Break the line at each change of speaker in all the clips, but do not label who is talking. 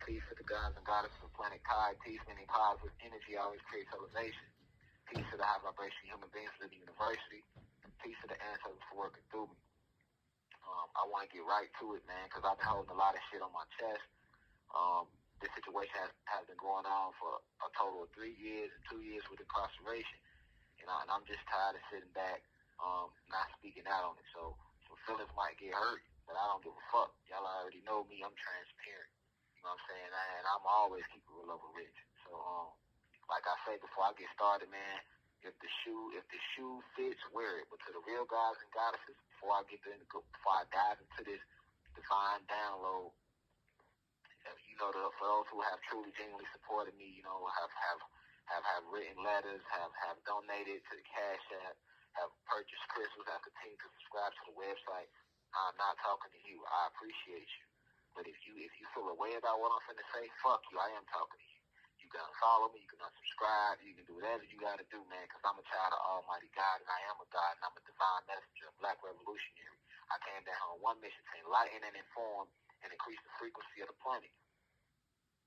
Peace to the gods and goddesses of planet Kai. Peace, meaning positive energy always creates elevation. Peace to the high vibration human beings of the university. Peace to the ancestors for working through me. I want to get right to it, man, because I've been holding a lot of shit on my chest. This situation has been going on for a total of 3 years and 2 years with incarceration. And I'm just tired of sitting back, not speaking out on it. So feelings might get hurt, but I don't give a fuck. Y'all already know me. I'm transparent. You know what I'm saying? And I'm always keep it real over rich. So, like I say before I get started, man, if the shoe fits, wear it. But to the real gods and goddesses, before I dive into this divine download, you know, for those who have truly, genuinely supported me, you know, have written letters, have donated to the Cash App, have purchased crystals, have continued to subscribe to the website. I'm not talking to you. I appreciate you. But if you feel a way about what I'm finna say, fuck you. I am talking to you. You can unfollow me. You can unsubscribe. You can do whatever you got to do, man, because I'm a child of Almighty God, and I am a God, and I'm a divine messenger, a black revolutionary. I came down here on one mission to enlighten and inform and increase the frequency of the planet.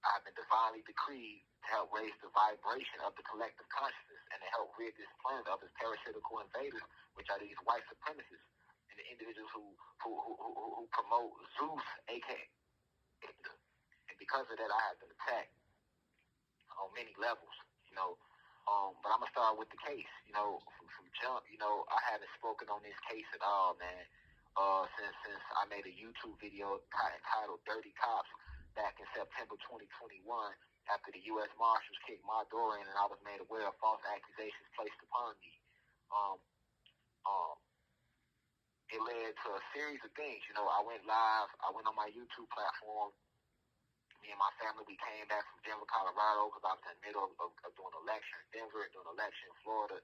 I've been divinely decreed to help raise the vibration of the collective consciousness and to help rid this planet of its parasitical invaders, which are these white supremacists and the individuals who promote Zeus, aka. And because of that, I have been attacked on many levels, you know. But I'm gonna start with the case, you know, from jump. You know, I haven't spoken on this case at all, man. Since I made a YouTube video entitled "Dirty Cops" back in September 2021, after the U.S. Marshals kicked my door in and I was made aware of false accusations placed upon me. It led to a series of things. You know, I went live. I went on my YouTube platform. Me and my family, we came back from Denver, Colorado, because I was in the middle of doing an election in Denver and doing an election in Florida.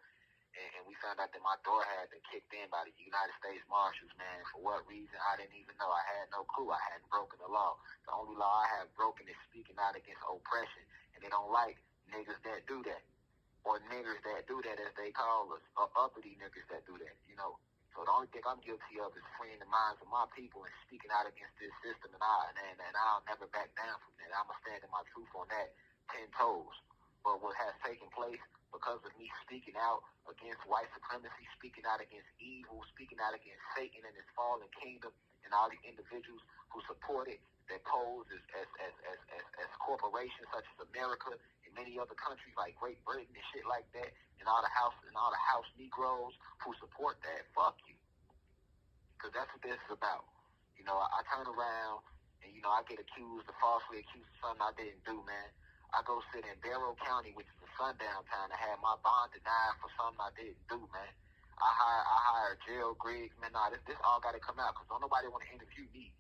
And we found out that my door had been kicked in by the United States Marshals, man. For what reason, I didn't even know. I had no clue. I hadn't broken the law. The only law I have broken is speaking out against oppression. And they don't like niggas that do that. Or niggers that do that, as they call us. Or uppity niggas that do that, you know. So the only thing I'm guilty of is freeing the minds of my people and speaking out against this system. And I'll never back down from that. I'm going to stand in my truth on that 10 toes. But what has taken place because of me speaking out against white supremacy, speaking out against evil, speaking out against Satan and his fallen kingdom, and all the individuals who support it, that pose as corporations such as America and many other countries like Great Britain and shit like that, and all the house Negroes who support that, fuck you. Because that's what this is about. You know, I turn around and, you know, I get falsely accused of something I didn't do, man. I go sit in Barrow County, which is a sundown town, and have my bond denied for something I didn't do, man. I hired Gerald Griggs, man. Nah, this all got to come out because don't nobody want to interview me.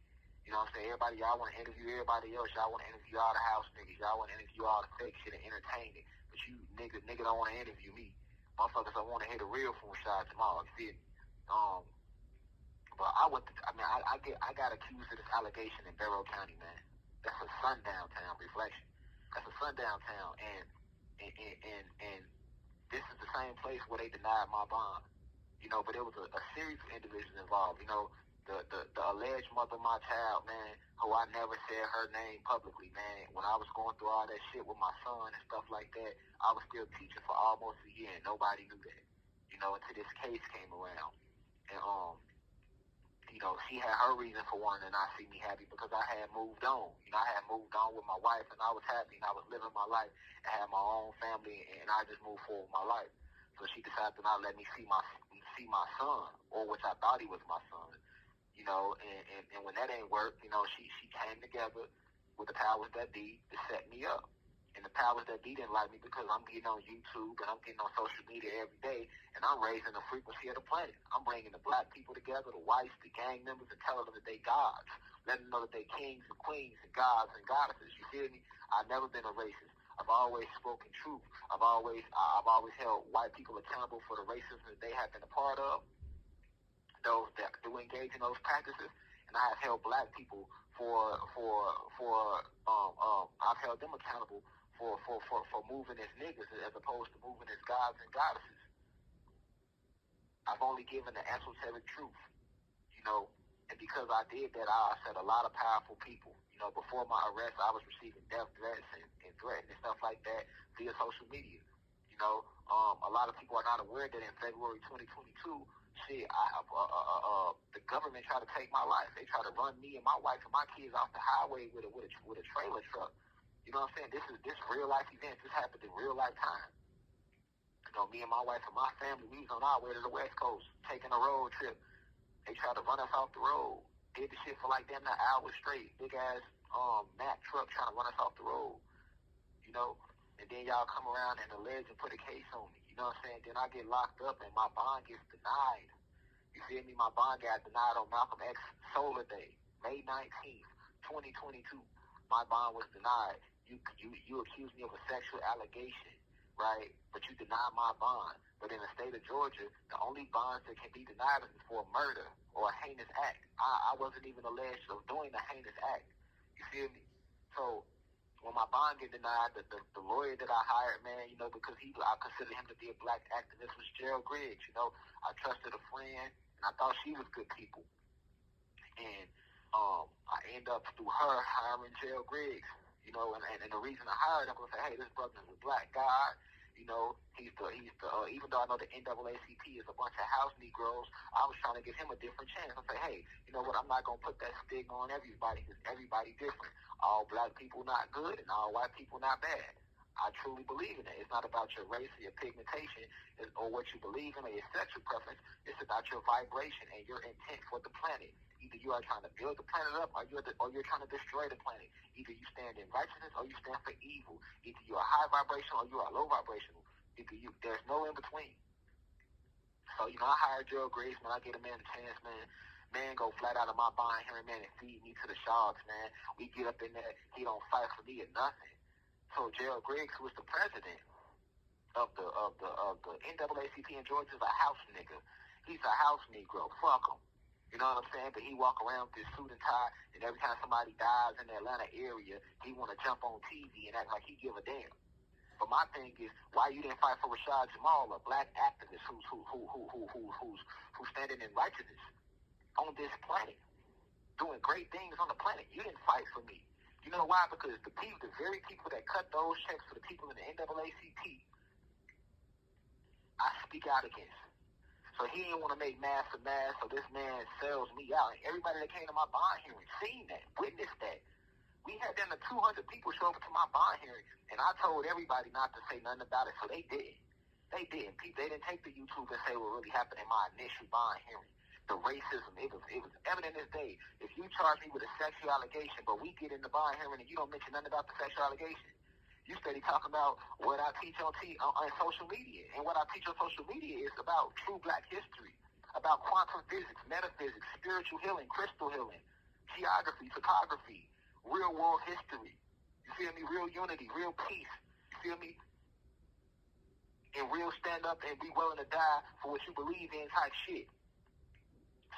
You know what I'm saying? Everybody, y'all want to interview everybody else. Y'all want to interview all the house niggas. Y'all want to interview all the fake shit and entertain it. But you nigga don't want to interview me. Motherfuckers don't want to hear the real from Rashad Jamal. You feel me? But I got accused of this allegation in Barrow County, man. That's a sundown town, Reflection. That's a sundown town, and this is the same place where they denied my bond. You know, but there was a series of individuals involved. You know, the alleged mother of my child, man, who I never said her name publicly, man. When I was going through all that shit with my son and stuff like that, I was still teaching for almost a year, and nobody knew that. You know, until this case came around, and you know, she had her reason for wanting to not see me happy because I had moved on. You know, I had moved on with my wife, and I was happy, and I was living my life, and had my own family, and I just moved forward with my life. So she decided to not let me see my son, or which I thought he was my son. You know, and when that ain't work, you know, she came together with the powers that be to set me up. And the powers that be didn't like me because I'm getting on YouTube and I'm getting on social media every day, and I'm raising the frequency of the planet. I'm bringing the black people together, the whites, the gang members, and telling them that they gods. Letting them know that they kings and queens and gods and goddesses. You feel me? I've never been a racist. I've always spoken truth. I've always held white people accountable for the racism that they have been a part of. Those that do engage in those practices, and I have held black people I've held them accountable for moving as niggas as opposed to moving as gods and goddesses. I've only given the esoteric truth. You know, And because I did that, I upset a lot of powerful people. You know, before my arrest, I was receiving death threats and threats and stuff like that via social media. You know, a lot of people are not aware that in February 2022, the government tried to take my life. They tried to run me and my wife and my kids off the highway with a trailer truck. You know what I'm saying? This real life event. This happened in real life time. You know, me and my wife and my family, we was on our way to the West Coast, taking a road trip. They tried to run us off the road. Did the shit for like damn an hour straight. Big ass Mack truck trying to run us off the road. You know? And then y'all come around and allege and put a case on me. You know what I'm saying? Then I get locked up and my bond gets denied. You feel me? My bond got denied on Malcolm X Solar Day, May 19th, 2022. My bond was denied. You accused me of a sexual allegation, right? But you denied my bond. But in the state of Georgia, the only bonds that can be denied is for murder or a heinous act. I wasn't even alleged of doing a heinous act. You feel me? So when my bond get denied, the lawyer that I hired, man, you know, because I consider him to be a black activist, was Gerald Griggs. You know, I trusted a friend, and I thought she was good people. And I end up through her hiring Gerald Griggs. You know, and the reason I hired him was say, hey, this brother is a black guy. You know, he's the even though I know the NAACP is a bunch of house Negroes, I was trying to give him a different chance. I say, hey, you know what? I'm not gonna put that stigma on everybody because everybody different. All black people not good and all white people not bad. I truly believe in it. It's not about your race or your pigmentation or what you believe in or your sexual preference. It's about your vibration and your intent for the planet. Either you are trying to build the planet up or you're trying to destroy the planet. Either you stand in righteousness or you stand for evil. Either you are high vibrational or you are low vibrational. There's no in between. So, you know, I hired Gerald Griggs, man. I get a man a chance, man. Man go flat out of my bond hearing, man, and feed me to the sharks, man. We get up in there, he don't fight for me or nothing. So Gerald Griggs, who was the president of the NAACP in Georgia, is a house nigga. He's a house Negro. Fuck him. You know what I'm saying? But he walk around with his suit and tie, and every time somebody dies in the Atlanta area, he want to jump on TV and act like he give a damn. But my thing is, why you didn't fight for Rashad Jamal, a black activist who's standing in righteousness on this planet, doing great things on the planet? You didn't fight for me. You know why? Because the very people that cut those checks for the people in the NAACP, I speak out against. So he didn't want to make mass to mass, so this man sells me out. And everybody that came to my bond hearing seen that, witnessed that. We had them 200 people show up to my bond hearing, and I told everybody not to say nothing about it, so they didn't. They didn't. They didn't take the YouTube and say what really happened in my initial bond hearing. The racism, it was evident this day. If you charge me with a sexual allegation, but we get in the bond hearing and you don't mention nothing about the sexual allegation, you steady talking about what I teach on social media. And what I teach on social media is about true black history, about quantum physics, metaphysics, spiritual healing, crystal healing, geography, topography, real world history. You feel me? Real unity, real peace. You feel me? And real stand up and be willing to die for what you believe in type shit.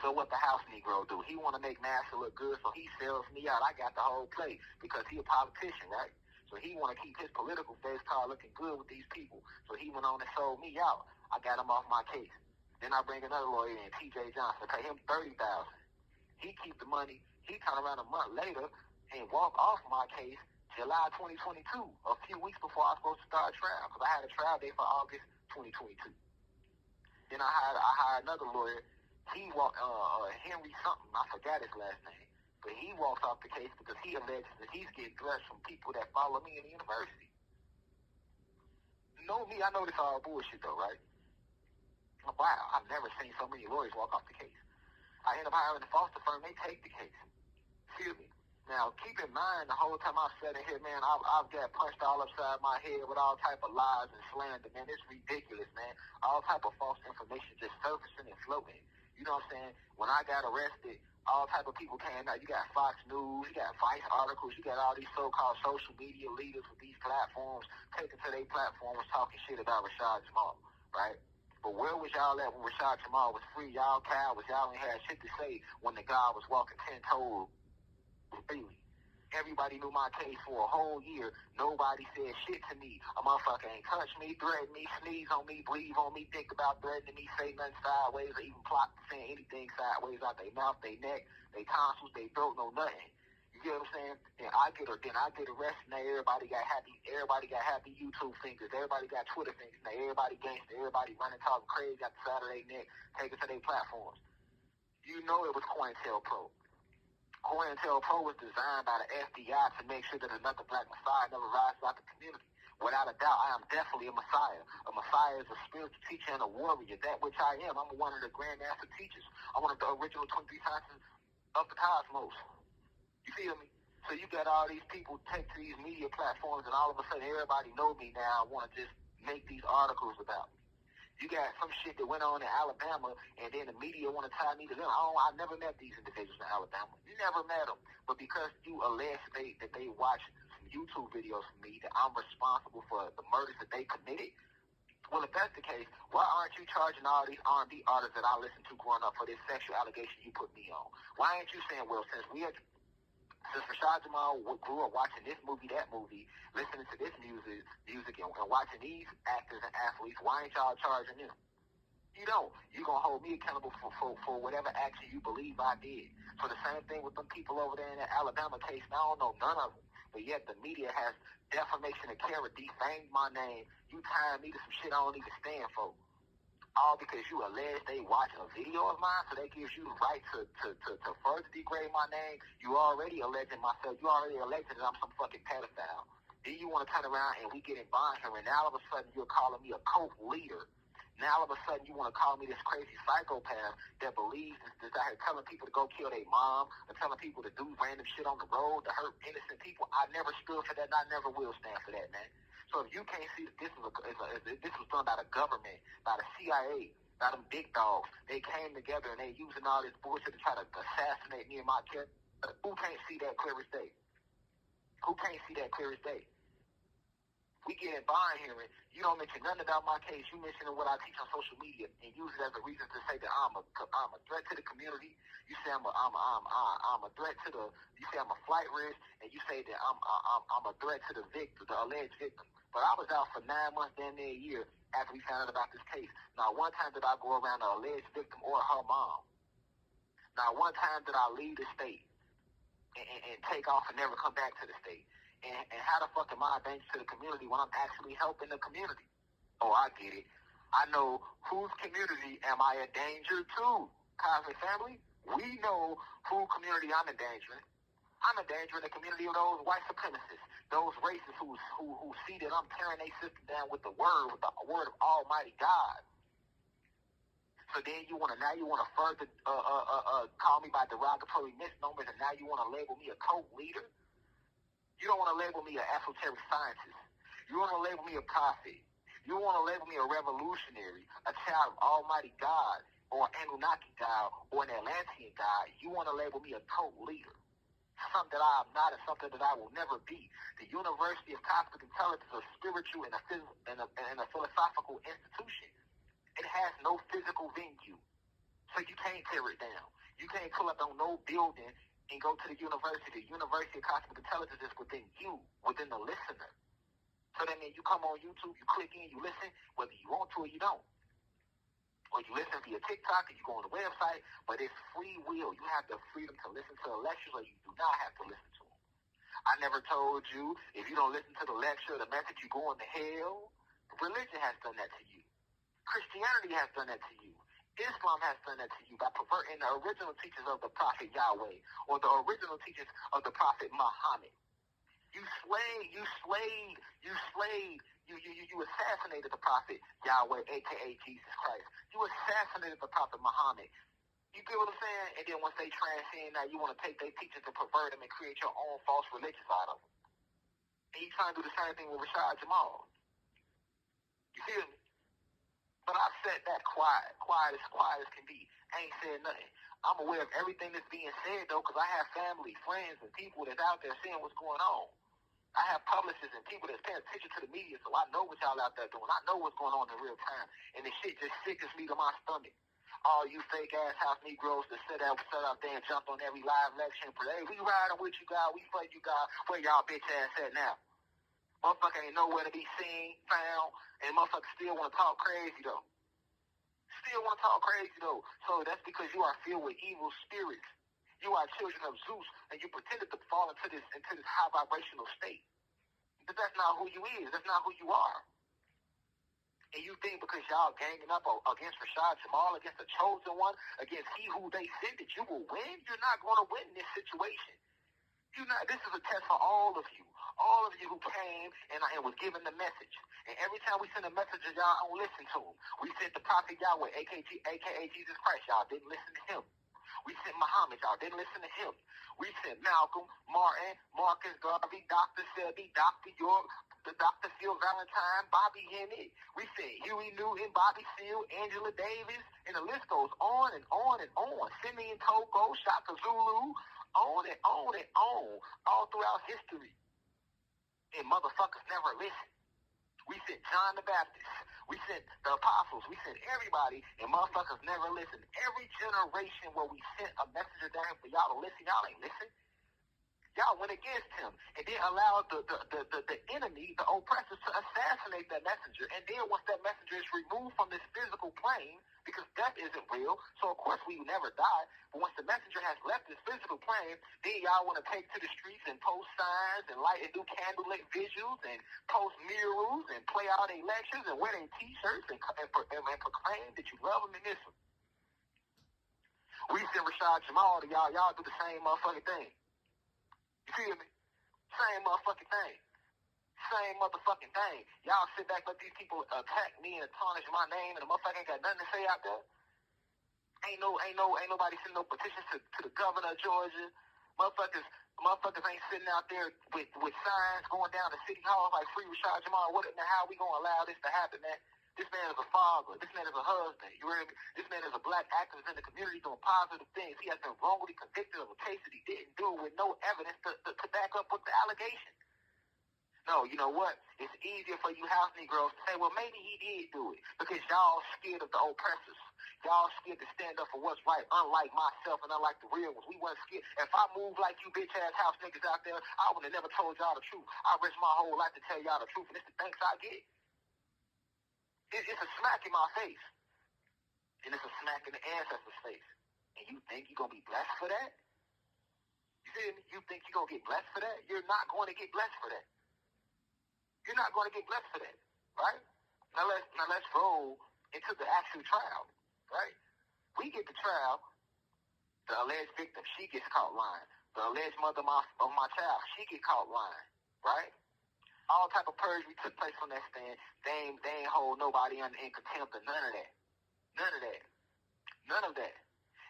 So what the house Negro do? He want to make NASA look good, so he sells me out. I got the whole play because he a politician, right? So he want to keep his political face card looking good with these people. So he went on and sold me out. I got him off my case. Then I bring another lawyer in, T.J. Johnson, pay him $30,000. He keep the money. He turn around a month later and walk off my case July 2022, a few weeks before I was supposed to start trial, because I had a trial date for August 2022. Then I hired another lawyer. He walked, Henry something, I forgot his last name. But he walks off the case because he alleges that he's getting threats from people that follow me in the university. You know me, I know this all bullshit though, right? Wow, I've never seen so many lawyers walk off the case. I end up hiring a foster firm, they take the case. Feel me? Now, keep in mind, the whole time I've sat in here, man, I've got punched all upside my head with all type of lies and slander, man. It's ridiculous, man. All type of false information just surfacing and floating. You know what I'm saying? When I got arrested, all type of people came out. You got Fox News, you got Vice articles, you got all these so-called social media leaders with these platforms taking to their platforms talking shit about Rashad Jamal, right? But where was y'all at when Rashad Jamal was free? Y'all cowards. Y'all ain't had shit to say when the guy was walking 10 toes freely. Everybody knew my case for a whole year. Nobody said shit to me. A motherfucker ain't touch me, threaten me, sneeze on me, breathe on me, think about threatening me, say nothing sideways, or even plot saying anything sideways out their mouth, their neck, their tonsils, their throat, no nothing. You get what I'm saying? Then I get arrested. Now everybody got happy. Everybody got happy YouTube fingers. Everybody got Twitter fingers. Now everybody gangster. Everybody running, talking crazy out the side of their neck, taking to their platforms. You know it was COINTELPRO. COINTELPRO was designed by the FBI to make sure that another black messiah never rises out the community. Without a doubt, I am definitely a messiah. A messiah is a spiritual teacher and a warrior, that which I am. I'm one of the grandmaster teachers. I'm one of the original 23 sciences of the cosmos. You feel me? So you got all these people take to these media platforms, and all of a sudden everybody know me now. I want to just make these articles about me. You got some shit that went on in Alabama, and then the media want to tie me to them. I never met these individuals in Alabama. You never met them. But because you allege that they watched some YouTube videos from me, that I'm responsible for the murders that they committed, well, if that's the case, why aren't you charging all these R&B artists that I listened to growing up for this sexual allegation you put me on? Why ain't you saying, well, since Rashad Jamal grew up watching this movie, that movie, listening to this music and watching these actors and athletes, why ain't y'all charging them? You don't. You're going to hold me accountable for whatever action you believe I did. So the same thing with them people over there in that Alabama case. Now, I don't know none of them. But yet the media has defamation of character, defamed my name. You tying me to some shit I don't even stand for. All because you allege they watch a video of mine, so that gives you the right to further degrade my name. You already alleging myself. You already alleged that I'm some fucking pedophile. Then you want to turn around and we get in bond here, and now all of a sudden you're calling me a cult leader. Now all of a sudden you want to call me this crazy psychopath that believes that's out here telling people to go kill their mom, or telling people to do random shit on the road to hurt innocent people. I never stood for that, and I never will stand for that, man. So if you can't see that this was done by the government, by the CIA, by them big dogs, they came together and they using all this bullshit to try to assassinate me and my kid. Who can't see that clear as day? Who can't see that clear as day? We get in bond hearing. You don't mention nothing about my case. You mentioning what I teach on social media and use it as a reason to say that I'm a threat to the community. You say I'm a threat to the. You say I'm a flight risk, and you say that I'm a threat to the victim, the alleged victim. But I was out for 9 months, damn near a year, after we found out about this case. Not one time did I go around the alleged victim or her mom. Not one time did I leave the state and take off and never come back to the state. And how the fuck am I a danger to the community when I'm actually helping the community? Oh, I get it. I know whose community am I a danger to? Cosmic family, we know whose community I'm endangering. I'm endangering the community of those white supremacists, those racists who see that I'm tearing their system down with the word of Almighty God. So then you want to further call me by derogatory misnomers, and now you want to label me a cult leader. You don't want to label me an esoteric scientist. You want to label me a prophet. You want to label me a revolutionary, a child of Almighty God, or Anunnaki God, or an Atlantean God. You want to label me a cult leader. Something that I am not, and something that I will never be. The University of Cosmic Intelligence is a spiritual and a philosophical institution. It has no physical venue, so you can't tear it down. You can't pull up on no building and go to the university. The University of Cosmic Intelligence is within you, within the listener. So that means you come on YouTube, you click in, you listen, whether you want to or you don't. Or you listen via TikTok, and you go on the website, but it's free will. You have the freedom to listen to the lectures, or you do not have to listen to them. I never told you, if you don't listen to the lecture or the message, you're going to hell. Religion has done that to you. Christianity has done that to you. Islam has done that to you by perverting the original teachings of the Prophet Yahweh, or the original teachings of the Prophet Muhammad. You assassinated the Prophet Yahweh, a.k.a. Jesus Christ. You assassinated the Prophet Muhammad. You get what I'm saying? And then once they transcend, now you want to take their teachings and pervert them and create your own false religions out of them. And you trying to do the same thing with Rashad Jamal. You feel me? But I've said that quiet as can be. I ain't said nothing. I'm aware of everything that's being said, though, because I have family, friends, and people that's out there seeing what's going on. I have publicists and people that's paying attention to the media, so I know what y'all out there doing. I know what's going on in real time. And this shit just sickens me to my stomach. all you fake ass house Negroes that sit out there and jump on every live lecture and pray, hey, we riding with you guys, we for you guys. Where y'all bitch ass at now? Motherfucker ain't nowhere to be seen, found, and motherfucker still want to talk crazy though. So that's because you are filled with evil spirits. You are children of Zeus, and you pretended to fall into this high vibrational state. But that's not who you is. That's not who you are. And you think because y'all ganging up against Rashad Jamal, against the chosen one, against he who they sent, that you will win? You're not going to win this situation. This is a test for all of you who came and was given the message. And every time we send a message, y'all don't listen to him. We sent the prophet Yahweh, aka Jesus Christ. Y'all didn't listen to him. We sent Muhammad. Y'all didn't listen to him. We sent Malcolm, Martin, Marcus Garvey, Dr. Selby, Dr. York, the Dr. Phil Valentine, Bobby Hennett. We sent Huey Newton, Bobby Seale, Angela Davis, and the list goes on and on and on. Simeon Toko, Shaka Zulu, on and on and on, all throughout history. And motherfuckers never listen. We sent John the Baptist. We sent the apostles. We sent everybody, and motherfuckers never listen. Every generation where we sent a messenger down for y'all to listen, y'all ain't listen. Y'all went against him and then allowed the enemy, the oppressors, to assassinate that messenger. And then once that messenger is removed from this physical plane, because death isn't real, so of course we never die. But once the messenger has left this physical plane, then y'all want to take to the streets and post signs and light and do candlelit visuals and post murals and play all their lectures and wear their t-shirts and proclaim that you love them and miss them. We send Rashad Jamal to y'all. Y'all do the same motherfucking thing. You feel me? Same motherfucking thing. Y'all sit back, let these people attack me and tarnish my name, and the motherfucker ain't got nothing to say out there. Ain't nobody sending no petitions to the governor of Georgia. Motherfuckers ain't sitting out there with signs going down to City Hall like free Rashad Jamal. How we gonna allow this to happen, man? This man is a father. This man is a husband. You hear me? This man is a black activist in the community doing positive things. He has been wrongly convicted of a case that he didn't do with no evidence to back up with the allegation. No, you know what? It's easier for you house Negroes to say, well, maybe he did do it because y'all scared of the oppressors. Y'all scared to stand up for what's right, unlike myself and unlike the real ones. We weren't scared. If I moved like you bitch-ass house niggas out there, I would have never told y'all the truth. I risked my whole life to tell y'all the truth, and it's the thanks I get. It's a smack in my face. And it's a smack in the ancestors' face. And you think you're going to be blessed for that? You feel me? You think you're going to get blessed for that? You're not going to get blessed for that. You're not going to get blessed for that, right? Now let's roll into the actual trial, right? We get the trial. The alleged victim, she gets caught lying. The alleged mother of my child, she gets caught lying, right? All type of perjury took place on that stand. They ain't hold nobody in contempt or none of that. None of that.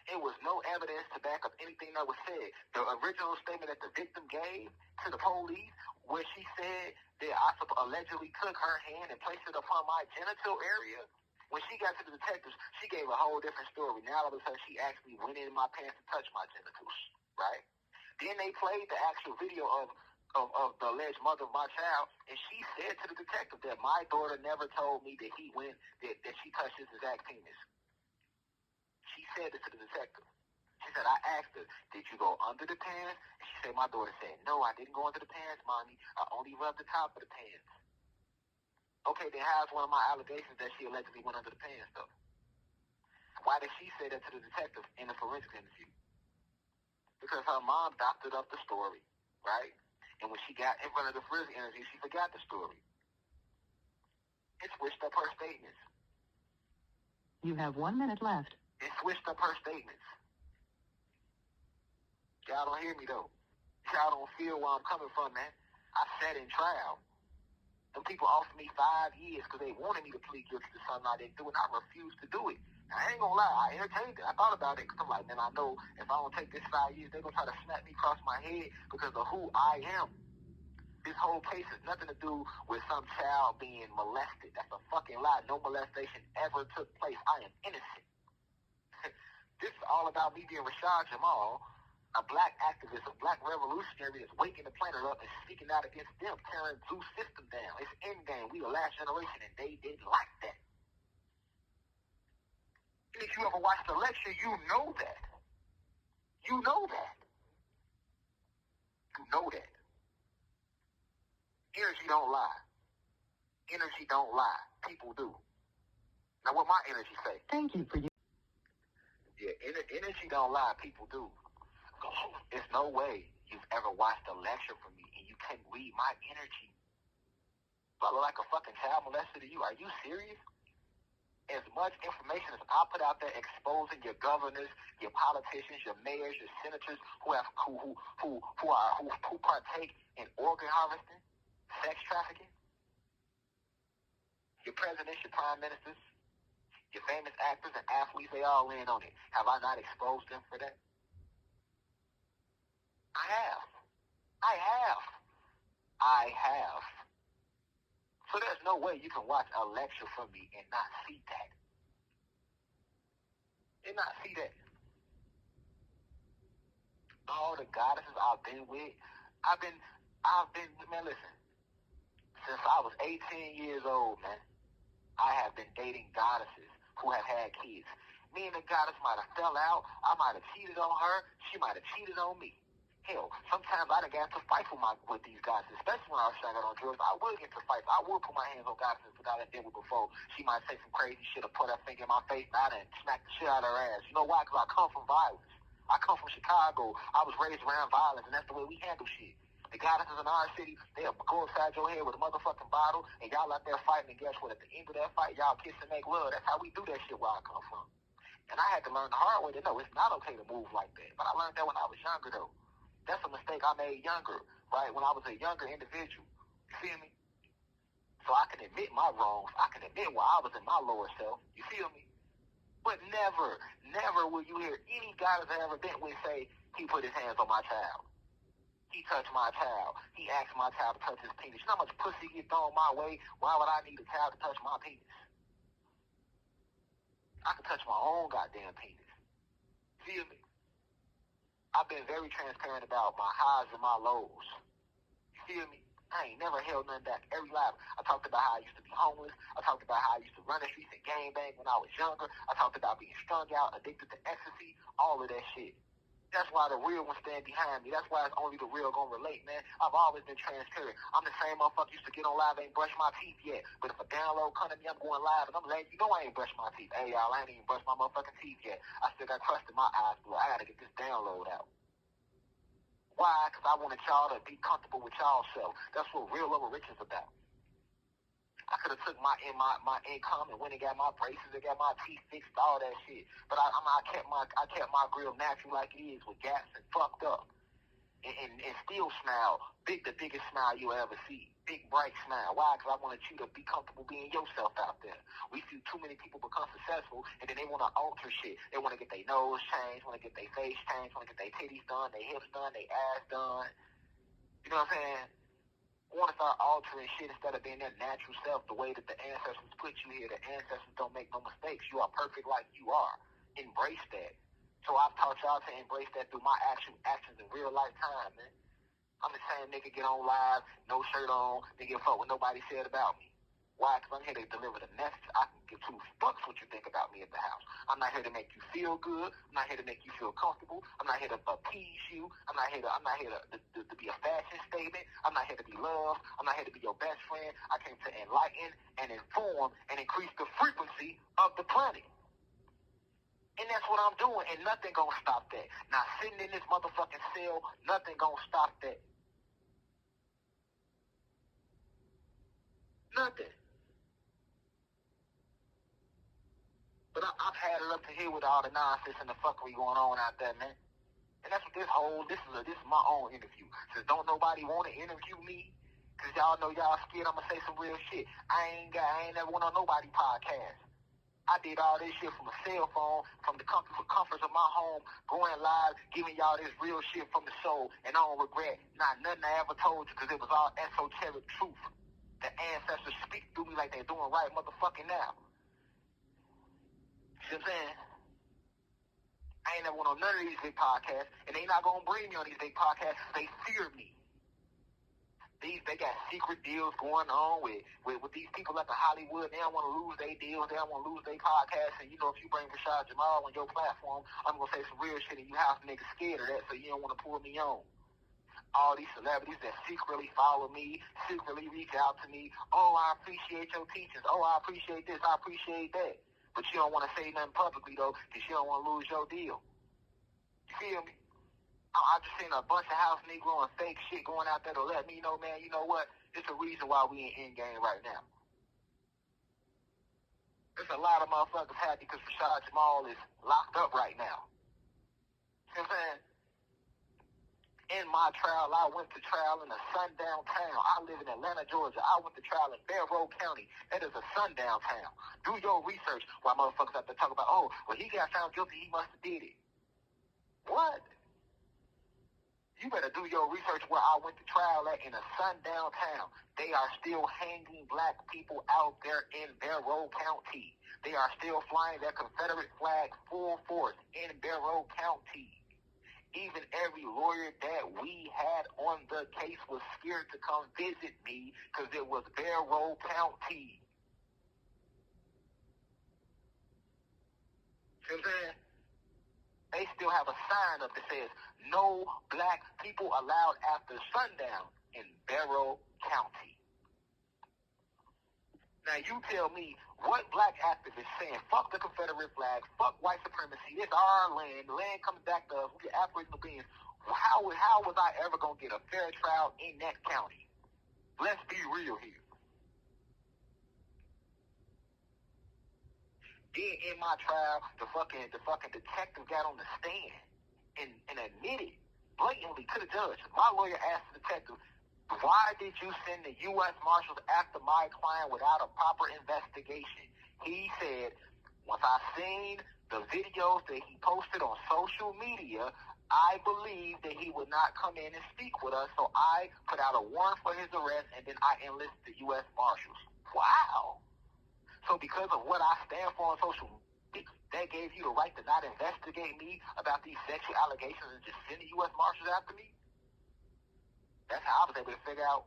It was no evidence to back up anything that was said. The original statement that the victim gave to the police, where she said that I allegedly took her hand and placed it upon my genital area, when she got to the detectives, she gave a whole different story. Now all of a sudden she actually went in my pants and touched my genitals, right? Then they played the actual video of the alleged mother of my child, and she said to the detective that my daughter never told me that that she touched his exact penis. She said it to the detective. She said, I asked her, did you go under the pants? And she said, my daughter said, no, I didn't go under the pants, mommy. I only rubbed the top of the pants. Okay, then how's one of my allegations that she allegedly went under the pants, though? Why did she say that to the detective in the forensic interview? Because her mom doctored up the story, right? And when she got in front of the forensic interview, she forgot the story. It switched up her statements.
You have 1 minute left.
It switched up her statements. Y'all don't hear me, though. Y'all don't feel where I'm coming from, man. I sat in trial. Them people offered me 5 years because they wanted me to plead guilty to something I didn't do, and I refused to do it. Now, I ain't gonna lie, I entertained it. I thought about it because I'm like, man, I know if I don't take this 5 years, they're gonna try to smack me across my head because of who I am. This whole case has nothing to do with some child being molested. That's a fucking lie. No molestation ever took place. I am innocent. This is all about me being Rashad Jamal, a black activist, a black revolutionary that's waking the planet up and speaking out against them, tearing Zeus system down. It's endgame. We the last generation, and they didn't like that. And if you ever watched the lecture, you know that. You know that. You know that. Energy don't lie. Energy don't lie. People do. Now, what my energy say?
Thank you for you.
Yeah, energy don't lie. People do. There's no way you've ever watched a lecture from me and you can't read my energy. Do I look like a fucking child molester to you? Are you serious? As much information as I put out there exposing your governors, your politicians, your mayors, your senators who partake in organ harvesting, sex trafficking, your presidents, your prime ministers, your famous actors and athletes, they all in on it. Have I not exposed them for that? I have. So there's no way you can watch a lecture from me and not see that. All the goddesses I've been with, man, listen, since I was 18 years old, man, I have been dating goddesses who have had kids. Me and the goddess might have fell out. I might have cheated on her. She might have cheated on me. Hell, sometimes I done got to fight with these goddesses, especially when I was trying to get on drugs. I would get to fight. I would put my hands on goddesses that I did with before. She might say some crazy shit or put her finger in my face, and I done smack the shit out of her ass. You know why? Because I come from violence. I come from Chicago. I was raised around violence, and that's the way we handle shit. The goddesses in our city, they'll go upside your head with a motherfucking bottle, and y'all out there fighting, and guess what? At the end of that fight, y'all kiss and make love. That's how we do that shit where I come from. And I had to learn the hard way to know it's not okay to move like that. But I learned that when I was younger, though. That's a mistake I made younger, right? When I was a younger individual. You feel me? So I can admit my wrongs. I can admit where I was in my lower self. You feel me? But never will you hear any goddess I ever been with say, he put his hands on my child. He touched my child. He asked my child to touch his penis. You know how much pussy get thrown my way? Why would I need a child to touch my penis? I can touch my own goddamn penis. Feel me? I've been very transparent about my highs and my lows. You feel me? I ain't never held nothing back. Every life, I talked about how I used to be homeless. I talked about how I used to run the streets and gangbang when I was younger. I talked about being strung out, addicted to ecstasy, all of that shit. That's why the real ones stand behind me. That's why it's only the real gonna relate, man. I've always been transparent. I'm the same motherfucker used to get on live, ain't brush my teeth yet. But if a download come to me, I'm going live, and I'm letting you know I ain't brushed my teeth. Hey, y'all, I ain't even brushed my motherfucking teeth yet. I still got crust in my eyes, but I gotta get this download out. Why? Because I wanted y'all to be comfortable with y'all self. That's what real love rich is about. I could have took my income and went and got my braces and got my teeth fixed, all that shit. But I kept my grill natural like it is, with gaps and fucked up, and still smile. The biggest smile you'll ever see. Big bright smile. Why? Because I wanted you to be comfortable being yourself out there. We see too many people become successful, and then they want to alter shit. They want to get their nose changed, want to get their face changed, want to get their titties done, their hips done, their ass done. You know what I'm saying? I want to start altering shit instead of being their natural self, the way that the ancestors put you here. The ancestors don't make no mistakes. You are perfect like you are. Embrace that. So I've taught y'all to embrace that through my actions in real life time, man. I'm the same nigga get on live, no shirt on, didn't give a fuck what nobody said about me. Why? Because I'm here to deliver the message. I can give two fucks what you think about me at the house. I'm not here to make you feel good. I'm not here to make you feel comfortable. I'm not here to appease you. I'm not here to be a fashion statement. I'm not here to be loved. I'm not here to be your best friend. I came to enlighten and inform and increase the frequency of the planet. And that's what I'm doing, and nothing gonna stop that. Now, sitting in this motherfucking cell, nothing gonna stop that. Nothing. But I've had it up to here with all the nonsense and the fuckery going on out there, man. And that's what this is my own interview. Since don't nobody want to interview me, because y'all know y'all scared I'm going to say some real shit. I ain't never went on nobody podcast. I did all this shit from a cell phone, from the comforts of my home, going live, giving y'all this real shit from the soul, and I don't regret not nothing I ever told you, because it was all esoteric truth. The ancestors speak through me like they're doing right motherfucking now. You know what I'm saying? I ain't never went on none of these big podcasts, and they not gonna bring me on these big podcasts. They fear me. These They got secret deals going on with these people at the Hollywood. They don't want to lose their deals. They don't want to lose their podcast. And, you know, if you bring Rashad Jamal on your platform, I'm going to say some real shit, and you have some niggas scared of that, so you don't want to pull me on. All these celebrities that secretly follow me, secretly reach out to me. Oh, I appreciate your teachings. Oh, I appreciate this. I appreciate that. But you don't want to say nothing publicly, though, because you don't want to lose your deal. You feel me? I just seen a bunch of house Negro and fake shit going out there to let me know, man, you know what? It's a reason why we in game right now. There's a lot of motherfuckers happy because Rashad Jamal is locked up right now. You know what I'm saying? In my trial, I went to trial in a sundown town. I live in Atlanta, Georgia. I went to trial in Fairfield County. That is a sundown town. Do your research while motherfuckers have to talk about, oh, well, he got found guilty, he must have did it. What? You better do your research where I went to trial at in a sundown town. They are still hanging black people out there in Barrow County. They are still flying their Confederate flag full force in Barrow County. Even every lawyer that we had on the case was scared to come visit me because it was Barrow County. See what I'm saying? They still have a sign up that says, no black people allowed after sundown in Barrow County. Now you tell me what black activists saying, fuck the Confederate flag, fuck white supremacy, it's our land, the land comes back to us, we're Aboriginal beings. How was I ever going to get a fair trial in that county? Let's be real here. Then in my trial, the fucking detective got on the stand and admitted blatantly to the judge. My lawyer asked the detective, why did you send the U.S. Marshals after my client without a proper investigation? He said, once I seen the videos that he posted on social media, I believed that he would not come in and speak with us, so I put out a warrant for his arrest, and then I enlisted the U.S. Marshals. Wow. So because of what I stand for on social media, that gave you the right to not investigate me about these sexual allegations and just send the U.S. Marshals after me? That's how I was able to figure out.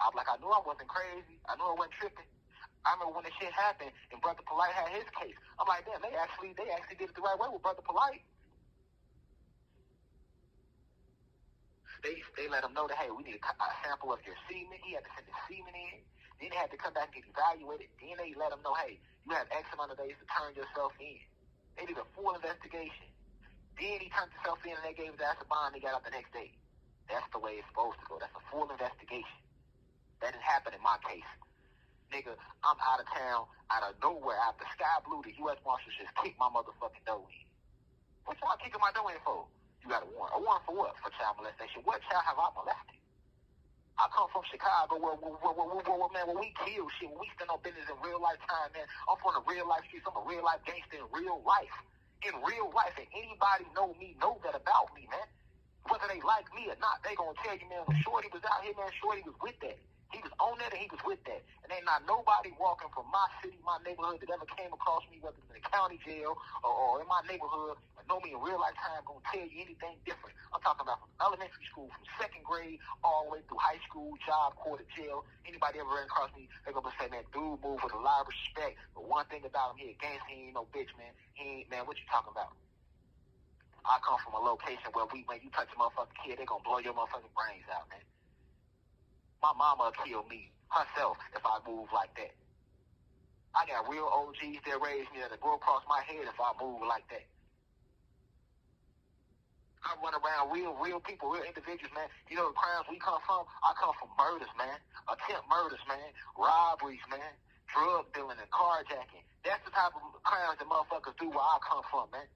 I was like, I knew I wasn't crazy. I knew I wasn't tripping. I remember when the shit happened and Brother Polite had his case. I'm like, damn, they actually did it the right way with Brother Polite. They let him know that, hey, we need a sample of your semen. He had to send his semen in. Then they had to come back and get evaluated. Then they let him know, hey, you have X amount of days to turn yourself in. They did a full investigation. Then he turned himself in and they gave his ass a bond. He got out the next day. That's the way it's supposed to go. That's a full investigation. That didn't happen in my case. Nigga, I'm out of town, out of nowhere, out the sky blue, the U.S. Marshals just kicked my motherfucking door in. What y'all kicking my door in for? You got a warrant. A warrant for what? For child molestation. What child have I molested? I come from Chicago where man, when we kill shit, when we stand on business in real life time, man, I'm from the real life streets. I'm a real life gangster in real life. In real life. And anybody know me, know that about me, man. Whether they like me or not, they gonna tell you, man, when Shorty was out here, man, Shorty was with that. He was on that and he was with that. And ain't not nobody walking from my city, my neighborhood that ever came across me, whether it's in the county jail or in my neighborhood, and know me in real life time, gonna tell you anything different. I'm talking about from elementary school, from second grade, all the way through high school, job, court, jail. Anybody ever ran across me, they gonna say, man, dude move with a lot of respect. But one thing about him, he a gangster, he ain't no bitch, man. He ain't, man, what you talking about? I come from a location where when you touch a motherfucking kid, they gonna blow your motherfucking brains out, man. My mama will kill me herself if I move like that. I got real OGs that raised me that'll go across my head if I move like that. I run around real people, real individuals, man. You know the crimes we come from? I come from murders, man. Attempt murders, man. Robberies, man. Drug dealing and carjacking. That's the type of crimes that motherfuckers do where I come from, man.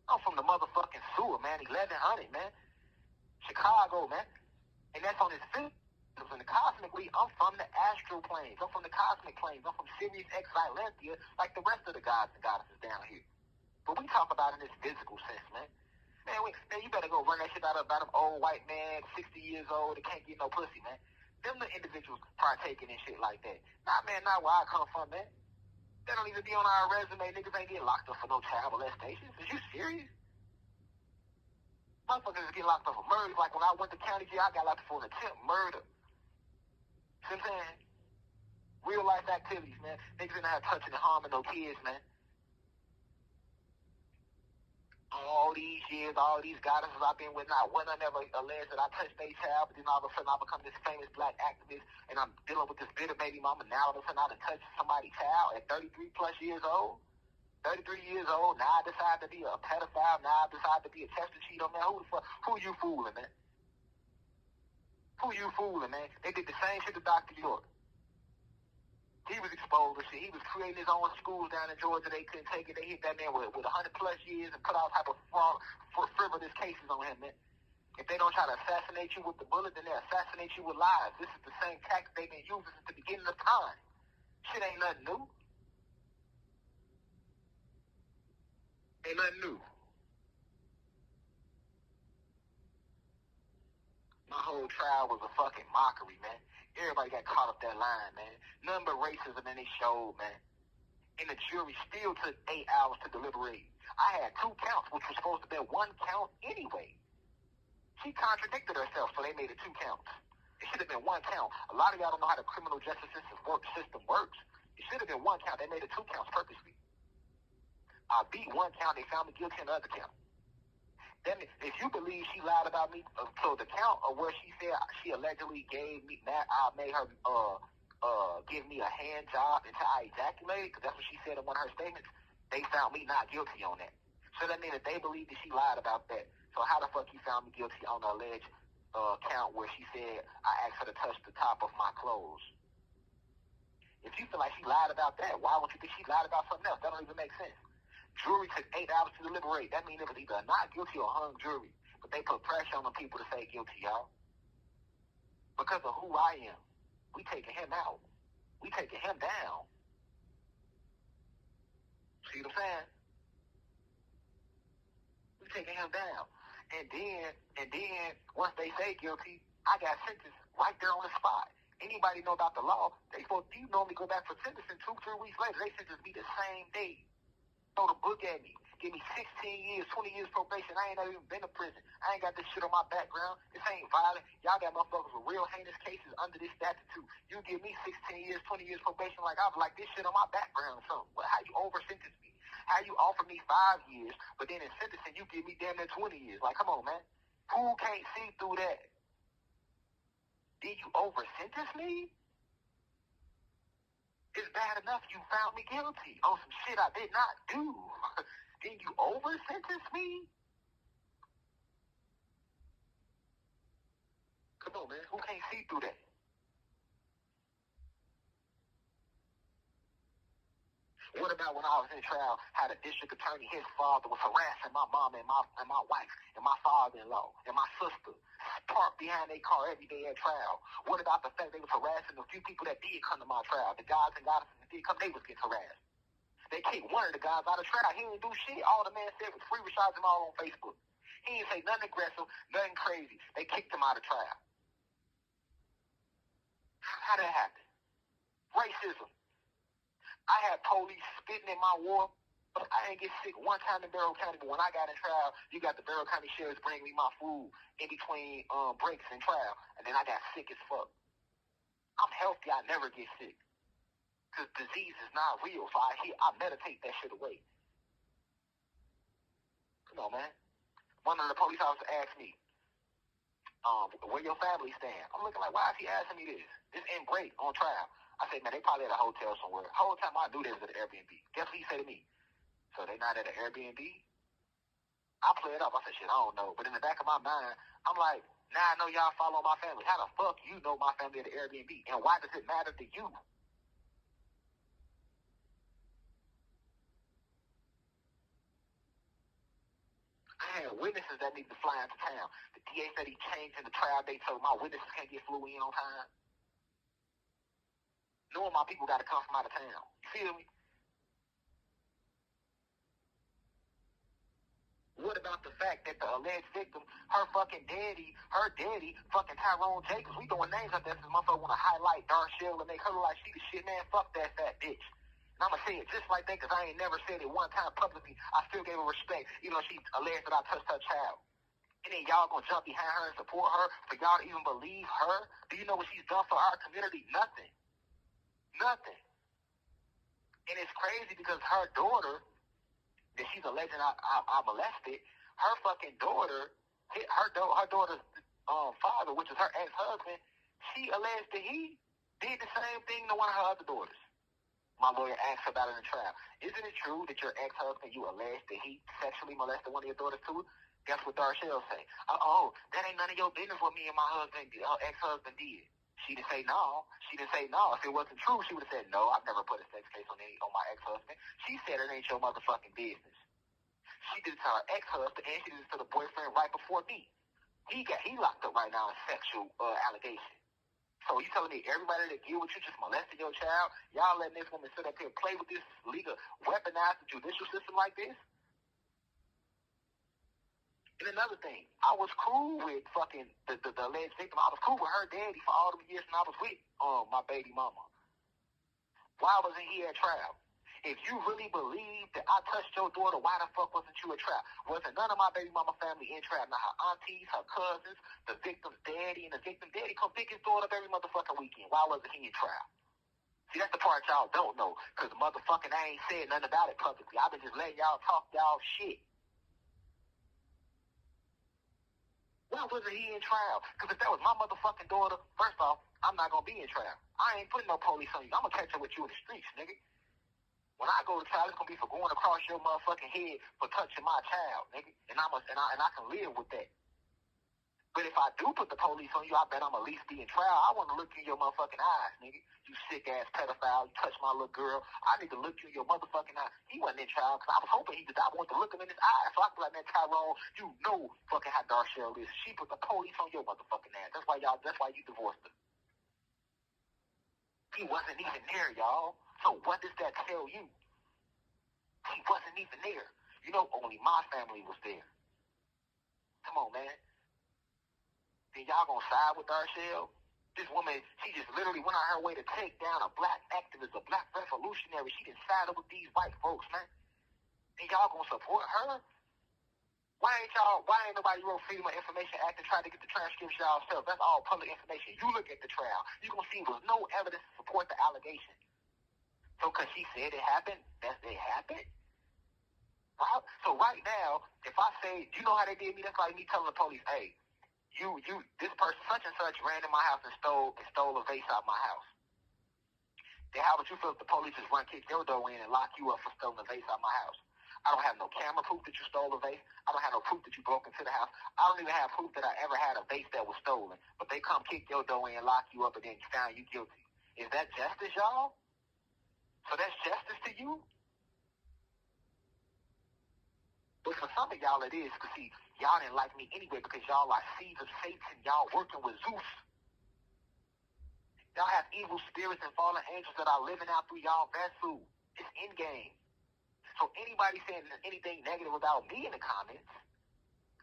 I'm from the motherfucking sewer, man. 1100, man. Chicago, man. And that's on his film. In the cosmic league, I'm from the astral planes. I'm from the cosmic planes. I'm from Sirius X Silentia, like the rest of the gods and goddesses down here. But we talk about it in this physical sense, man. Man, you better go run that shit out about them old white man, 60 years old, that can't get no pussy, man. Them the individuals partaking in shit like that. Nah, man, not where I come from, man. That don't even be on our resume. Niggas ain't getting locked up for no child molestation. Is you serious? Motherfuckers get locked up for murder. Like when I went to county jail, I got locked up for an attempt murder. See what I'm saying? Real life activities, man. Niggas in there touching and harming no kids, man. All these years, all these goddesses I've been with, not one I never alleged that I touched a child, but then all of a sudden I become this famous black activist, and I'm dealing with this bitter baby mama. Now all of a sudden I done touched somebody's child at 33 plus years old. 33 years old, now I decide to be a pedophile, now I decide to be a tester cheater, man. Who you fooling, man? Who you fooling, man? They did the same shit to Dr. York. He was exposed to shit. He was creating his own schools down in Georgia. They couldn't take it. They hit that man with 100 plus years and put all type of frivolous cases on him, man. If they don't try to assassinate you with the bullet, then they assassinate you with lies. This is the same tactic they've been using since the beginning of time. Shit ain't nothing new. Ain't nothing new. My whole trial was a fucking mockery, man. Everybody got caught up that line, man. Nothing but racism in they showed, man. And the jury still took 8 hours to deliberate. I had 2 counts, which was supposed to be 1 count anyway. She contradicted herself, so they made it 2 counts. It should have been 1 count. A lot of y'all don't know how the criminal justice system works. It should have been 1 count. They made it 2 counts purposely. I beat 1 count. They found me guilty on the other count. Then, if you believe she lied about me, so the count of where she said she allegedly gave me that, I made her give me a hand job until I ejaculated, because that's what she said in one of her statements, they found me not guilty on that. So that means that they believe that she lied about that. So how the fuck you found me guilty on the alleged count where she said I asked her to touch the top of my clothes? If you feel like she lied about that, why would you think she lied about something else? That don't even make sense. Jury took 8 hours to deliberate. That means it was either not guilty or hung jury. But they put pressure on the people to say guilty, y'all. Because of who I am. We taking him out. We taking him down. See what I'm saying? We taking him down. And then, once they say guilty, I got sentenced right there on the spot. Anybody know about the law? You normally go back for sentencing 2-3 weeks later. They sentenced me the same day. Throw the book at me. Give me 16 years, 20 years probation. I ain't never even been to prison. I ain't got this shit on my background. This ain't violent. Y'all got motherfuckers with real heinous cases under this statute too. You give me 16 years, 20 years probation like I was like this shit on my background or something. Well, how you over-sentence me? How you offer me 5 years, but then in sentencing you give me damn near 20 years? Like, come on, man. Who can't see through that? Did you over-sentence me? It's bad enough you found me guilty on some shit I did not do. Then you over-sentence me? Come on, man. Who can't see through that? What about when I was in trial, how the district attorney, his father, was harassing my mom and my wife and my father-in-law and my sister, parked behind their car every day at trial? What about the fact they was harassing the few people that did come to my trial? The guys and goddesses that did come, they was getting harassed. They kicked one of the guys out of trial. He didn't do shit. All the man said was free Rashad Jamal on Facebook. He didn't say nothing aggressive, nothing crazy. They kicked him out of trial. How that happen? Racism. I had police spitting in my ward. I didn't get sick one time in Barrow County, but when I got in trial, you got the Barrow County sheriffs bring me my food in between breaks in trial, and then I got sick as fuck. I'm healthy. I never get sick. Because disease is not real, so I meditate that shit away. Come on, man. One of the police officers asked me, where your family stand? I'm looking like, why is he asking me this? This in break on trial. I said, man, they probably at a hotel somewhere. The whole time I knew they was at an Airbnb. Guess what he said to me? So they not at an Airbnb? I play it up. I said, shit, I don't know. But in the back of my mind, I'm like, now I know y'all follow my family. How the fuck you know my family at an Airbnb? And why does it matter to you? I had witnesses that need to fly into town. The DA said he changed in the trial date so my witnesses can't get flew in on time. Knowing my people got to come from out of town. You feel me? What about the fact that the alleged victim, her daddy, fucking Tyrone Jacobs, we throwing names out there since motherfucker want to highlight Darshell and make her look like she the shit, man. Fuck that fat bitch. And I'm going to say it just like that because I ain't never said it one time publicly. I still gave her respect, even though she alleged that I touched her child. And then y'all gonna jump behind her and support her for y'all to even believe her? Do you know what she's done for our community? Nothing. Nothing. And it's crazy because her daughter, that she's alleging I molested, her fucking daughter, her daughter's father, which is her ex-husband, she alleged that he did the same thing to one of her other daughters. My lawyer asked about it in the trial. Isn't it true that your ex-husband, you alleged that he sexually molested one of your daughters too? Guess what Darshell say? Oh, that ain't none of your business what me and my husband, her ex-husband did. She didn't say no. She didn't say no. If it wasn't true, she would have said, no, I've never put a sex case on my ex-husband. She said it ain't your motherfucking business. She did it to her ex-husband, and she did it to the boyfriend right before me. He locked up right now in sexual allegation. So you telling me everybody that deal with you just molested your child, y'all letting this woman sit up here and play with this legal, weaponize the judicial system like this? And another thing, I was cool with fucking the alleged victim. I was cool with her daddy for all the years when I was with my baby mama. Why wasn't he at trial? If you really believe that I touched your daughter, why the fuck wasn't you at trial? Wasn't none of my baby mama family in trial? Now her aunties, her cousins, the victim's daddy, and the victim daddy come pick his daughter up every motherfucking weekend. Why wasn't he in trial? See, that's the part y'all don't know, because motherfucking I ain't said nothing about it publicly. I've been just letting y'all talk y'all shit. Why wasn't he in trial? Because if that was my motherfucking daughter, first off, I'm not going to be in trial. I ain't putting no police on you. I'm going to catch up with you in the streets, nigga. When I go to trial, it's going to be for going across your motherfucking head for touching my child, nigga. And I can live with that. But if I do put the police on you, I bet I'm at least be in trial. I want to look you in your motherfucking eyes, nigga. You sick-ass pedophile. You touched my little girl. I need to look you in your motherfucking eyes. He wasn't in trial because I was hoping he did. I wanted to look him in his eyes. So I feel like, man, Tyrone, you know fucking how Darshell is. She put the police on your motherfucking ass. That's why you divorced her. He wasn't even there, y'all. So what does that tell you? He wasn't even there. You know, only my family was there. Come on, man. Then y'all gonna side with Darshell? This woman, she just literally went on her way to take down a black activist, a black revolutionary. She didn't side up with these white folks, man. And y'all gonna support her? Why ain't nobody wrote Freedom of Information Act and tried to get the transcripts yourself? That's all public information. You look at the trial. You gonna see there's no evidence to support the allegation. So cause she said it happened, that's it happened? Right? So right now, if I say, you know how they did me? That's like me telling the police, hey, this person such and such ran in my house and stole a vase out of my house. Then how would you feel if the police just kick your door in and lock you up for stealing a vase out of my house? I don't have no camera proof that you stole a vase. I don't have no proof that you broke into the house. I don't even have proof that I ever had a vase that was stolen. But they come kick your door in and lock you up and then found you guilty. Is that justice, y'all? So that's justice to you? But for some of y'all it is, because see, y'all didn't like me anyway because y'all are seeds of Satan. Y'all working with Zeus. Y'all have evil spirits and fallen angels that are living out through y'all vessel. It's in-game. So anybody saying anything negative about me in the comments,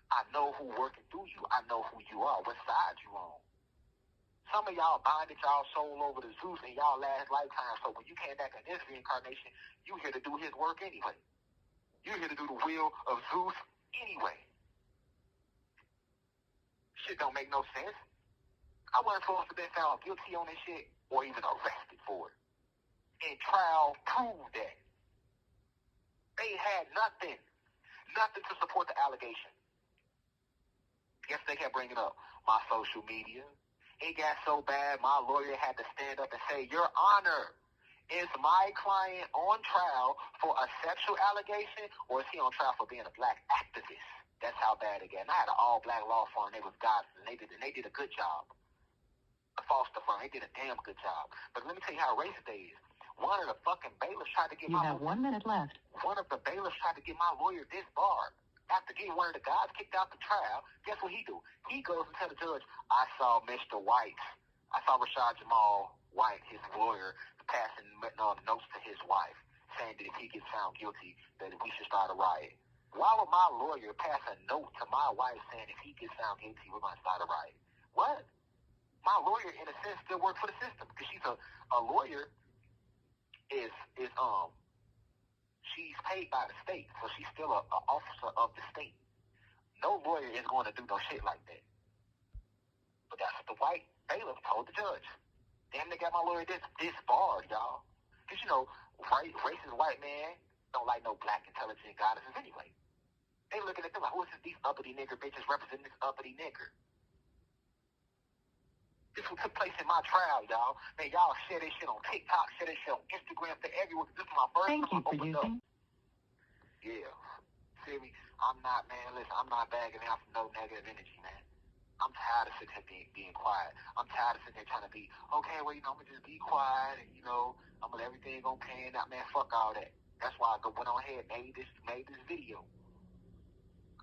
I know who working through you. I know who you are, what side you on. Some of y'all binded y'all soul over to Zeus in y'all last lifetime. So when you came back in this reincarnation, you here to do his work anyway. You're here to do the will of Zeus anyway. Shit don't make no sense. I wasn't supposed to be found guilty on this shit or even arrested for it. And trial proved that. They had nothing to support the allegation. Guess they kept bringing up my social media. It got so bad, my lawyer had to stand up and say, Your Honor, is my client on trial for a sexual allegation, or is he on trial for being a black activist? That's how bad it got. And I had an all-black law firm. They was gods, and they did a good job. A foster firm, they did a damn good job. But let me tell you how racist they is. One of the fucking bailiffs tried to get
You have 1 minute left.
One of the bailiffs tried to get my lawyer disbarred. After getting one of the guys kicked out the trial, guess what he do? He goes and tell the judge, I saw Mr. White. I saw Rashad Jamal White, his lawyer, passing notes to his wife, saying that if he gets found guilty, that we should start a riot. Why would my lawyer pass a note to my wife saying if he gets found guilty, we're going to start a riot? What? My lawyer, in a sense, still works for the system because she's a lawyer. She's paid by the state, so she's still an officer of the state. No lawyer is going to do no shit like that. But that's what the white bailiff told the judge. Damn, they got my lawyer disbarred, y'all. Because, racist white man don't like no black intelligent goddesses anyway. They looking at them like, who is these uppity nigger bitches representing this uppity nigger? This what took place in my trial, y'all. Man, y'all share this shit on TikTok, share this shit on Instagram, to everywhere. This is my first time I opened up. Yeah. See me? I'm not bagging out from no negative energy, man. I'm tired of sitting here being quiet. I'm tired of sitting here trying to be, okay, well, I'm going to just be quiet and, I'm going to let everything go pan out. Man, fuck all that. That's why I went on ahead and made this video.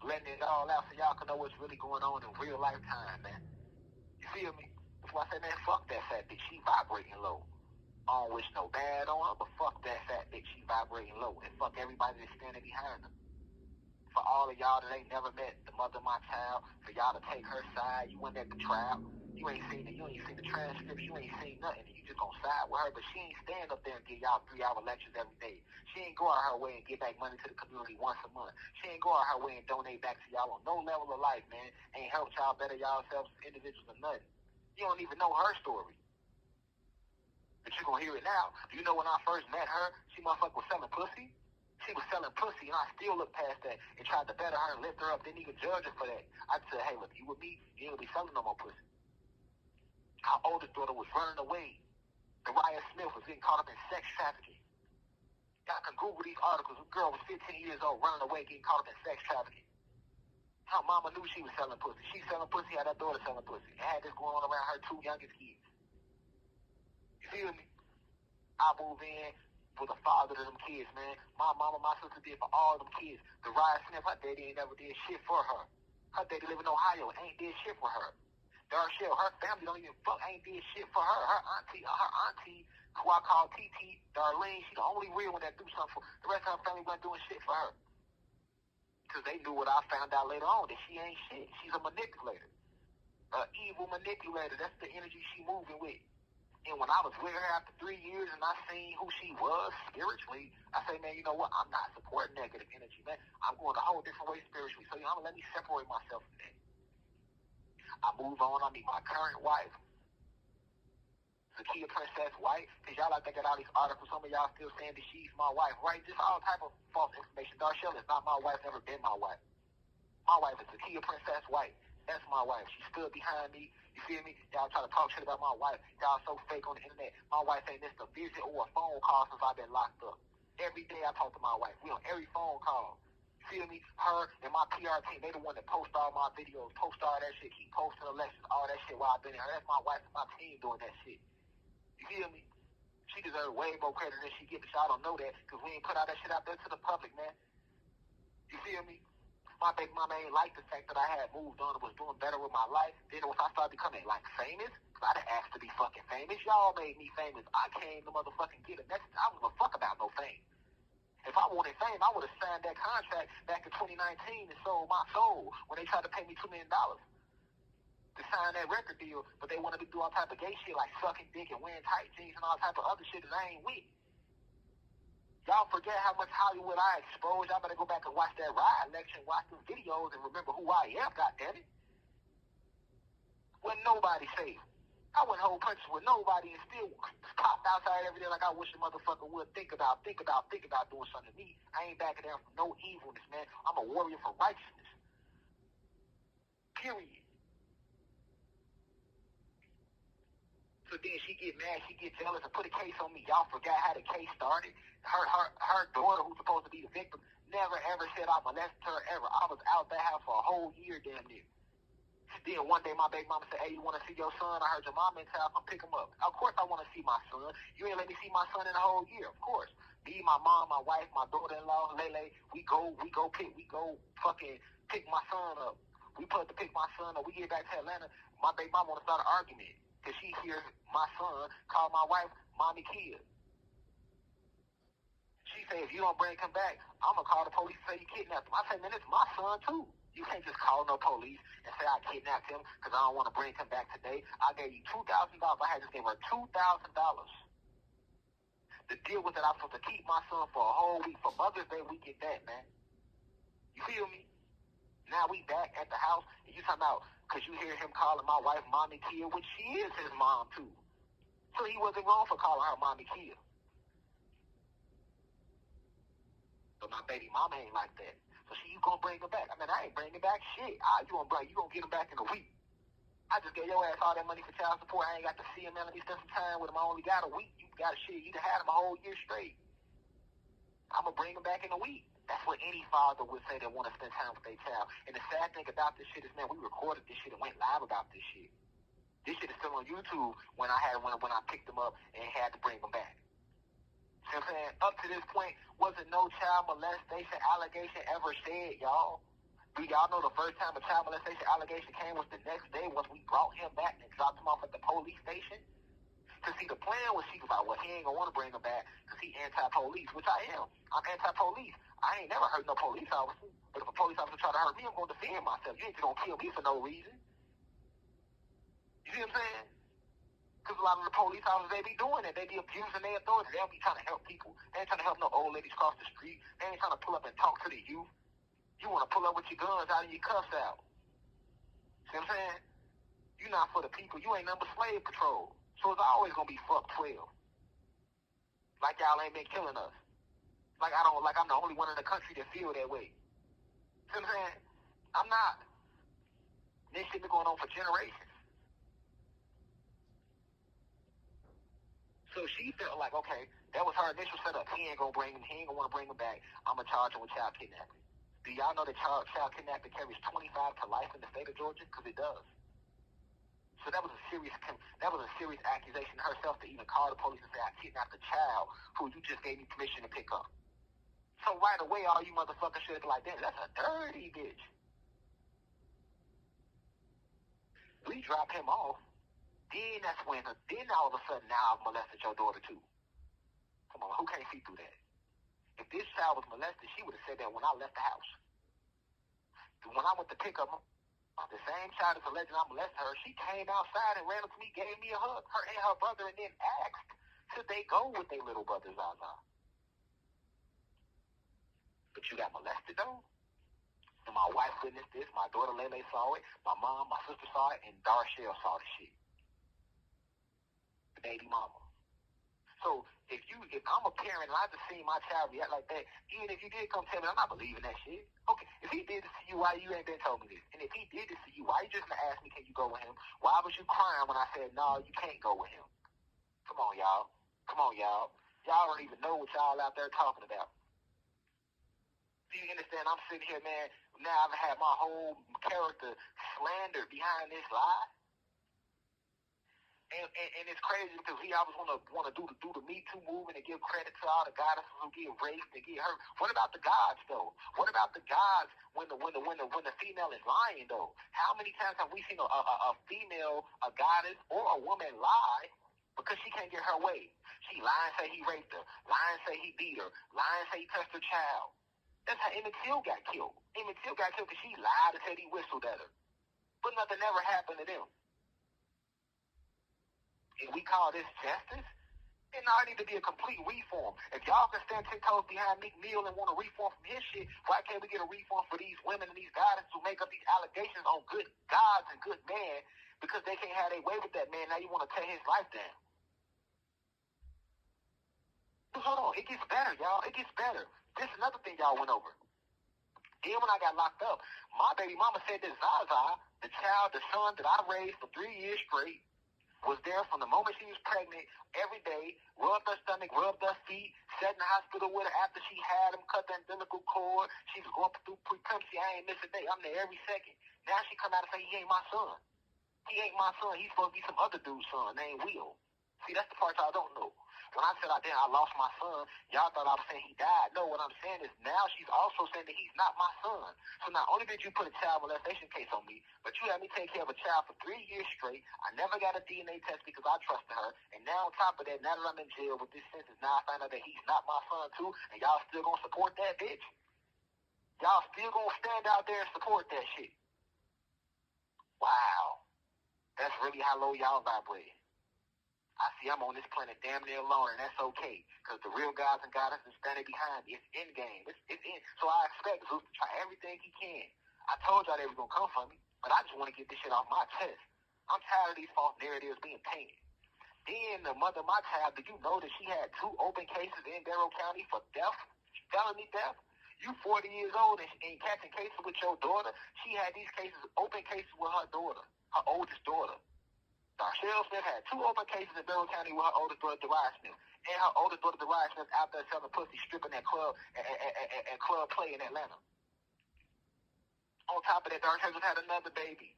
Letting it all out so y'all can know what's really going on in real life time, man. You feel me? That's why I say, man, fuck that fat bitch. She vibrating low. I don't wish no bad on her, but fuck that fat bitch. She vibrating low. And fuck everybody that's standing behind her. For all of y'all that ain't never met the mother of my child, for y'all to take her side, you went at the trial. You ain't seen the transcripts. You ain't seen nothing. You just gonna side with her, but she ain't stand up there and give y'all 3-hour lectures every day. She ain't go out her way and give back money to the community once a month. She ain't go out her way and donate back to y'all on no level of life, man. Ain't helped y'all better yourselves as individuals or nothing. You don't even know her story. But you gonna hear it now. Do you know when I first met her, she motherfucker was selling pussy? She was selling pussy, and I still looked past that and tried to better her and lift her up. Didn't even judge her for that. I said, hey, look, you with me, you ain't gonna be selling no more pussy. Her oldest daughter was running away. Dariah Smith was getting caught up in sex trafficking. Y'all can Google these articles. A girl was 15 years old, running away, getting caught up in sex trafficking. Her mama knew she was selling pussy. She selling pussy, had her daughter selling pussy. And had this going on around her 2 youngest kids. You feel me? I move in with a father to them kids, man. My mama, my sister did for all them kids. Dariah Smith, her daddy ain't never did shit for her. Her daddy live in Ohio, ain't did shit for her. Darshell, her family don't even ain't did shit for her. Her auntie, who I call TT, Darlene, she the only real one that do something for. The rest of her family wasn't doing shit for her. Because they knew what I found out later on, that she ain't shit. She's a manipulator. An evil manipulator. That's the energy she moving with. And when I was with her after 3 years and I seen who she was spiritually, I say, man, you know what? I'm not supporting negative energy, man. I'm going a whole different way spiritually. So, I'm going to let me separate myself from that. I move on. I meet my current wife, Zakiya Princess White, because y'all like to get all these articles. Some of y'all still saying that she's my wife, right? Just all type of false information. Darshell is not my wife, never been my wife. My wife is Zakiya Princess White. That's my wife. She stood behind me. You feel me? Y'all try to talk shit about my wife. Y'all so fake on the internet. My wife ain't missed a visit or a phone call since I've been locked up. Every day I talk to my wife. We on every phone call. You feel me? Her and my PR team, they the one that post all my videos, post all that shit, keep posting elections, all that shit while I've been in her. That's my wife and my team doing that shit. You feel me? She deserves way more credit than she gets, but y'all don't know that because we ain't put all that shit out there to the public, man. You feel me? My baby mama ain't like the fact that I had moved on and was doing better with my life. Then once I started becoming famous, because I didn't ask to be fucking famous. Y'all made me famous. I came to motherfucking get a message. I don't give a fuck about no fame. If I wanted fame, I would have signed that contract back in 2019 and sold my soul when they tried to pay me $2 million to sign that record deal. But they wanted me to do all type of gay shit like sucking dick and wearing tight jeans and all type of other shit that I ain't with. Y'all forget how much Hollywood I exposed. Y'all better go back and watch that riot election, watch them videos, and remember who I am, goddammit. Wasn't nobody safe. I went whole punches with nobody and still popped outside every day like I wish a motherfucker would think about doing something to me. I ain't backing down from no evilness, man. I'm a warrior for righteousness. Period. So then she get mad, she get jealous, and put a case on me. Y'all forgot how the case started. Her daughter, who's supposed to be the victim, never ever said I molested her ever. I was out that house for a whole year, damn near. Then one day my baby mama said, hey, you want to see your son? I heard your mama in town, come pick him up. Of course I want to see my son. You ain't let me see my son in a whole year, of course. Me, my mom, my wife, my daughter-in-law, Lele, we go fucking pick my son up. We put to pick my son up. We get back to Atlanta. My baby mama want to start an argument. Because she hears my son call my wife mommy kid. She say, if you don't bring him back, I'm going to call the police and say you kidnapped him. I say, man, it's my son too. You can't just call no police and say I kidnapped him because I don't want to bring him back today. I gave you $2,000. I just gave her $2,000. The deal was that I was supposed to keep my son for a whole week. For Mother's Day, we get that, man. You feel me? Now we back at the house, and you talking about, because you hear him calling my wife Mommy Kia, which she is his mom, too. So he wasn't wrong for calling her Mommy Kia. But my baby mama ain't like that. So you gonna bring her back? I mean, I ain't bringing back shit. You gonna get him back in a week. I just gave your ass all that money for child support. I ain't got to see him, man. Let me spend some time with him. I only got a week. You got shit. You done had him a whole year straight. I'm gonna bring him back in a week. That's what any father would say that want to spend time with their child. And the sad thing about this shit is, man, we recorded this shit and went live about this shit. This shit is still on YouTube when I picked him up and had to bring him back. See what I'm saying? Up to this point, wasn't no child molestation allegation ever said, y'all. Do y'all know the first time a child molestation allegation came was the next day once we brought him back and dropped him off at the police station? Because, see, the plan was she was like, well, he ain't going to want to bring him back because he anti-police, which I am. I'm anti-police. I ain't never hurt no police officer. But if a police officer try to hurt me, I'm going to defend myself. You ain't just going to kill me for no reason. You see what I'm saying? Because a lot of the police officers, they be doing it. They be abusing their authority. They don't be trying to help people. They ain't trying to help no old ladies cross the street. They ain't trying to pull up and talk to the youth. You want to pull up with your guns out and your cuffs out. See what I'm saying? You not for the people. You ain't number slave patrol. So it's always going to be fuck 12. Like y'all ain't been killing us. Like I'm the only one in the country that feel that way. See what I'm saying? I'm not. This shit been going on for generations. So she felt like, okay, that was her initial setup. He ain't gonna bring him. He ain't gonna want to bring him back. I'm gonna charge him with child kidnapping. Do y'all know that child kidnapping carries 25 to life in the state of Georgia? Because it does. So that was a serious accusation herself to even call the police and say, I kidnapped a child who you just gave me permission to pick up. So right away, all you motherfuckers should be like, damn, that's a dirty bitch. We drop him off. Then that's when, all of a sudden, now I've molested your daughter too. Come on, who can't see through that? If this child was molested, she would have said that when I left the house. When I went to pick up the same child as alleged I molested her, she came outside and ran up to me, gave me a hug, her and her brother, and then asked, should they go with their little brother Zaza? But you got molested though? And my wife witnessed this, my daughter Lele saw it, my mom, my sister saw it, and Darshell saw the shit. The baby mama. So if I'm a parent and I just seen my child react like that, even if you did come tell me, I'm not believing that shit. Okay, if he did this to you, why you ain't been told me this? And if he did this to you, why you just gonna ask me, can you go with him? Why was you crying when I said, no, you can't go with him? Come on, y'all. Come on, y'all. Y'all don't even know what y'all out there talking about. Do you understand? I'm sitting here, man. Now I've had my whole character slandered behind this lie. And it's crazy because he always want to do the Me Too movement and give credit to all the goddesses who get raped and get hurt. What about the gods though? What about the gods when the female is lying though? How many times have we seen a female, a goddess or a woman lie because she can't get her way? She lying, say he raped her. Lying, say he beat her. Lying, say he touched her child. That's how Emmett Till got killed. Emmett Till got killed because she lied and said he whistled at her. But nothing ever happened to them. And we call this justice? It now need to be a complete reform. If y'all can stand 10 toes behind Meek Mill and want to reform from his shit, why can't we get a reform for these women and these goddesses who make up these allegations on good gods and good men because they can't have their way with that man? Now you want to tear his life down. But hold on. It gets better, y'all. It gets better. This is another thing y'all went over. Then when I got locked up, my baby mama said that Zaza, the son that I raised for 3 years straight, was there from the moment she was pregnant, every day, rubbed her stomach, rubbed her feet, sat in the hospital with her after she had him, cut the umbilical cord. She was going through preeclampsia. I ain't miss a day. I'm there every second. Now she come out and say, he ain't my son. He ain't my son. He's supposed to be some other dude's son named Will. See, that's the part y'all don't know. When I said I lost my son, y'all thought I was saying he died. No, what I'm saying is now she's also saying that he's not my son. So not only did you put a child molestation case on me, but you had me take care of a child for 3 years straight. I never got a DNA test because I trusted her. And now on top of that, now that I'm in jail with this sentence, now I find out that he's not my son too, and y'all still gonna support that bitch? Y'all still gonna stand out there and support that shit? Wow. That's really how low y'all vibrate. I see I'm on this planet damn near alone, and that's okay, because the real guys and goddesses standing behind me. It's in game. It's in. So I expect Zeus to try everything he can. I told y'all they was going to come for me, but I just want to get this shit off my chest. I'm tired of these false narratives being painted. Then the mother of my child, did you know that she had 2 open cases in Barrow County for theft, felony theft? You 40 years old and catching cases with your daughter. She had these cases, open cases with her daughter, her oldest daughter. Rashad Smith had 2 open cases in Barrow County with her oldest daughter, Rashad Smith. And her oldest daughter, Rashad Smith, out there selling pussy, stripping at club at Club Play in Atlanta. On top of that, Rashad Smith had another baby,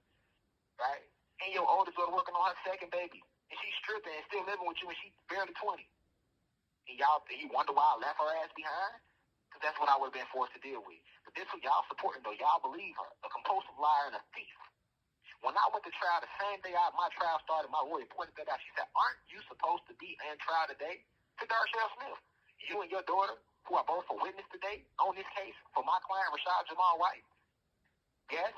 right? And your oldest daughter working on her second baby. And she's stripping and still living with you and she's barely 20. And you wonder why I left her ass behind? Because that's what I would have been forced to deal with. But this what y'all supporting, though. Y'all believe her. A compulsive liar and a thief. When I went to trial, the same day my trial started, my lawyer pointed that out. She said, aren't you supposed to be in trial today? To Rashad Smith. You and your daughter, who are both a witness today on this case for my client, Rashad Jamal White? Yes?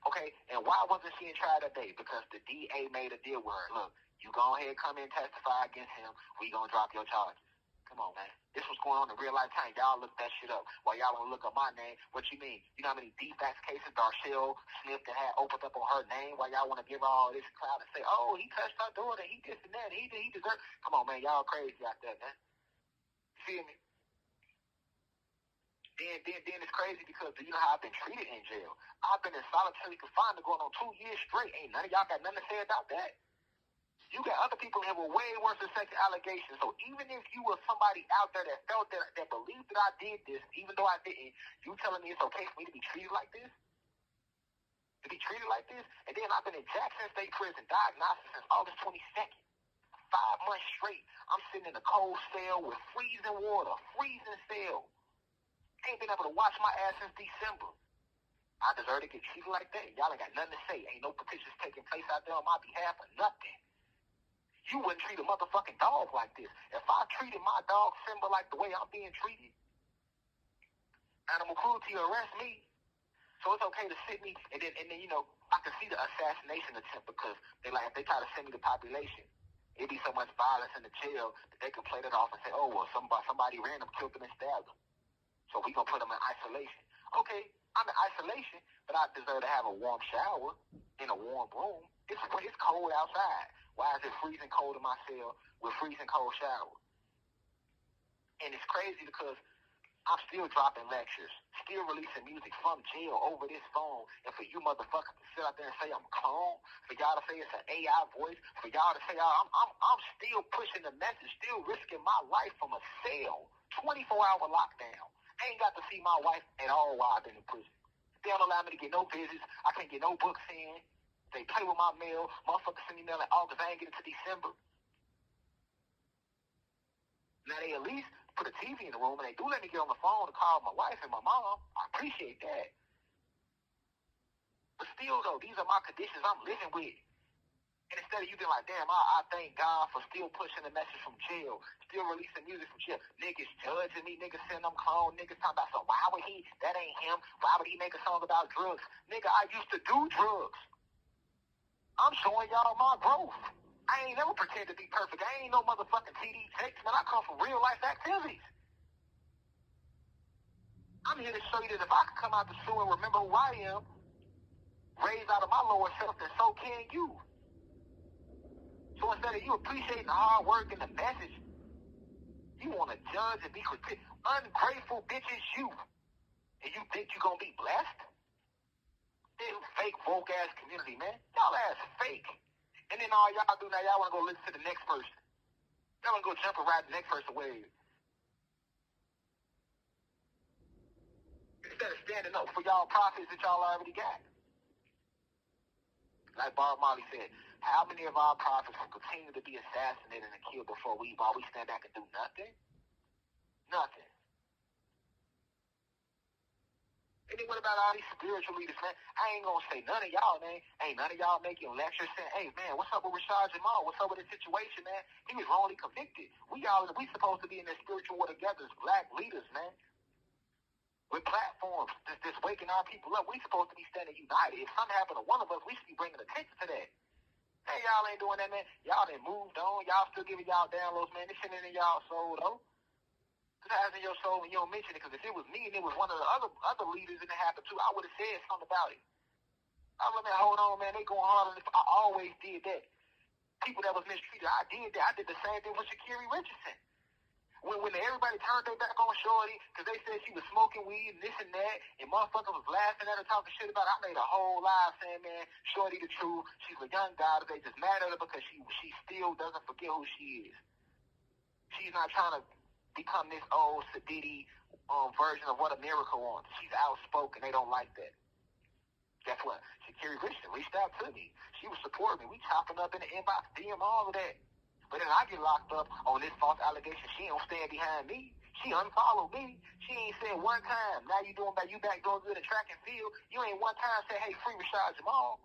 Okay, and why wasn't she in trial that day? Because the DA made a deal with her. Look, you go ahead and come in and testify against him. We gonna drop your charges. Come on, man. This was going on in real life time. Y'all look that shit up. While y'all want to look up my name, what you mean? You know how many defacts cases Rashad Smith that had opened up on her name? While y'all want to give her all this clout and say, oh, he touched her daughter, he this and that, he deserved. Come on, man. Y'all crazy out there, man. Feel me? Then it's crazy because you know how I've been treated in jail. I've been in solitary confinement going on 2 years straight. Ain't none of y'all got nothing to say about that. You got other people here with way worse than sexual allegations. So even if you were somebody out there that felt that believed that I did this, even though I didn't, you telling me it's okay for me to be treated like this? To be treated like this? And then I've been in Jackson State Prison, diagnosis since August 22nd. 5 months straight. I'm sitting in a cold cell with freezing water, freezing cell. Ain't been able to wash my ass since December. I deserve to get treated like that. Y'all ain't got nothing to say. Ain't no petitions taking place out there on my behalf or nothing. You wouldn't treat a motherfucking dog like this. If I treated my dog Simba like the way I'm being treated, animal cruelty arrest me. So it's okay to sit me, and then you know, I can see the assassination attempt because if they try to send me to population, it'd be so much violence in the jail that they could play that off and say, oh, well, somebody random killed them and stabbed them. So we gonna put them in isolation. Okay, I'm in isolation, but I deserve to have a warm shower in a warm room. It's cold outside. Why is it freezing cold in my cell with freezing cold shower? And it's crazy because I'm still dropping lectures, still releasing music from jail over this phone. And for you motherfuckers to sit out there and say I'm clone, for y'all to say it's an AI voice, for y'all to say I'm still pushing the message, still risking my life from a cell, 24-hour lockdown. I ain't got to see my wife at all while I've been in prison. They don't allow me to get no visits. I can't get no books in. They play with my mail. Motherfuckers send me mail in August. I ain't get it to December. Now they at least put a TV in the room and they do let me get on the phone to call my wife and my mom. I appreciate that. But still though, these are my conditions I'm living with. And instead of you being like, damn, I thank God for still pushing the message from jail, still releasing music from jail. Niggas judging me, niggas saying I'm clone, niggas talking about, so why would he, that ain't him, why would he make a song about drugs? Nigga, I used to do drugs. I'm showing y'all my growth. I ain't never pretend to be perfect. I ain't no motherfucking TD Jakes, man. I come from real life activities. I'm here to show you that if I can come out the sewer and remember who I am, raised out of my lower self, then so can you. So instead of you appreciating the hard work and the message, you want to judge and be critical. Ungrateful bitches you. And you think you going to be blessed? This fake, woke-ass community, man. Y'all ass fake. And then all y'all do now, y'all want to go listen to the next person. Y'all want to go jump and ride the next person wave. Instead of standing up for y'all profits that y'all already got. Like Babymama said, how many of our prophets will continue to be assassinated and killed before while we stand back and do nothing? Nothing. And then what about all these spiritual leaders, man? I ain't gonna say none of y'all, man. Ain't none of y'all making lectures saying, hey, man, what's up with Rashad Jamal? What's up with the situation, man? He was wrongly convicted. We supposed to be in this spiritual war together as black leaders, man. With platforms that's waking our people up. We supposed to be standing united. If something happened to one of us, we should be bringing attention to that. Hey, y'all ain't doing that, man. Y'all done moved on. Y'all still giving y'all downloads, man. This shit ain't in y'all soul, though. As in your soul when you don't mention it, because if it was me and it was one of the other leaders and it happened too, I would have said something about it. I was like, man, hold on, man, they going hard on this. I always did that. People that was mistreated, I did that. I did the same thing with Sha'Carri Richardson. When everybody turned their back on Shorty because they said she was smoking weed and this and that, and motherfuckers was laughing at her, talking shit about it, I made a whole live saying, man, Shorty the truth. She's a young goddess. They just mad at her because she still doesn't forget who she is. She's not trying to become this old Sadidi version of what America wants. She's outspoken. They don't like that. Guess what? Sha'Carri Richardson reached out to me. She was supporting me. We chopping up in the inbox, DM, all of that. But then I get locked up on this false allegation. She don't stand behind me. She unfollowed me. She ain't said one time, now you back doing good in track and field. You ain't one time said, hey, free Rashad Jamal.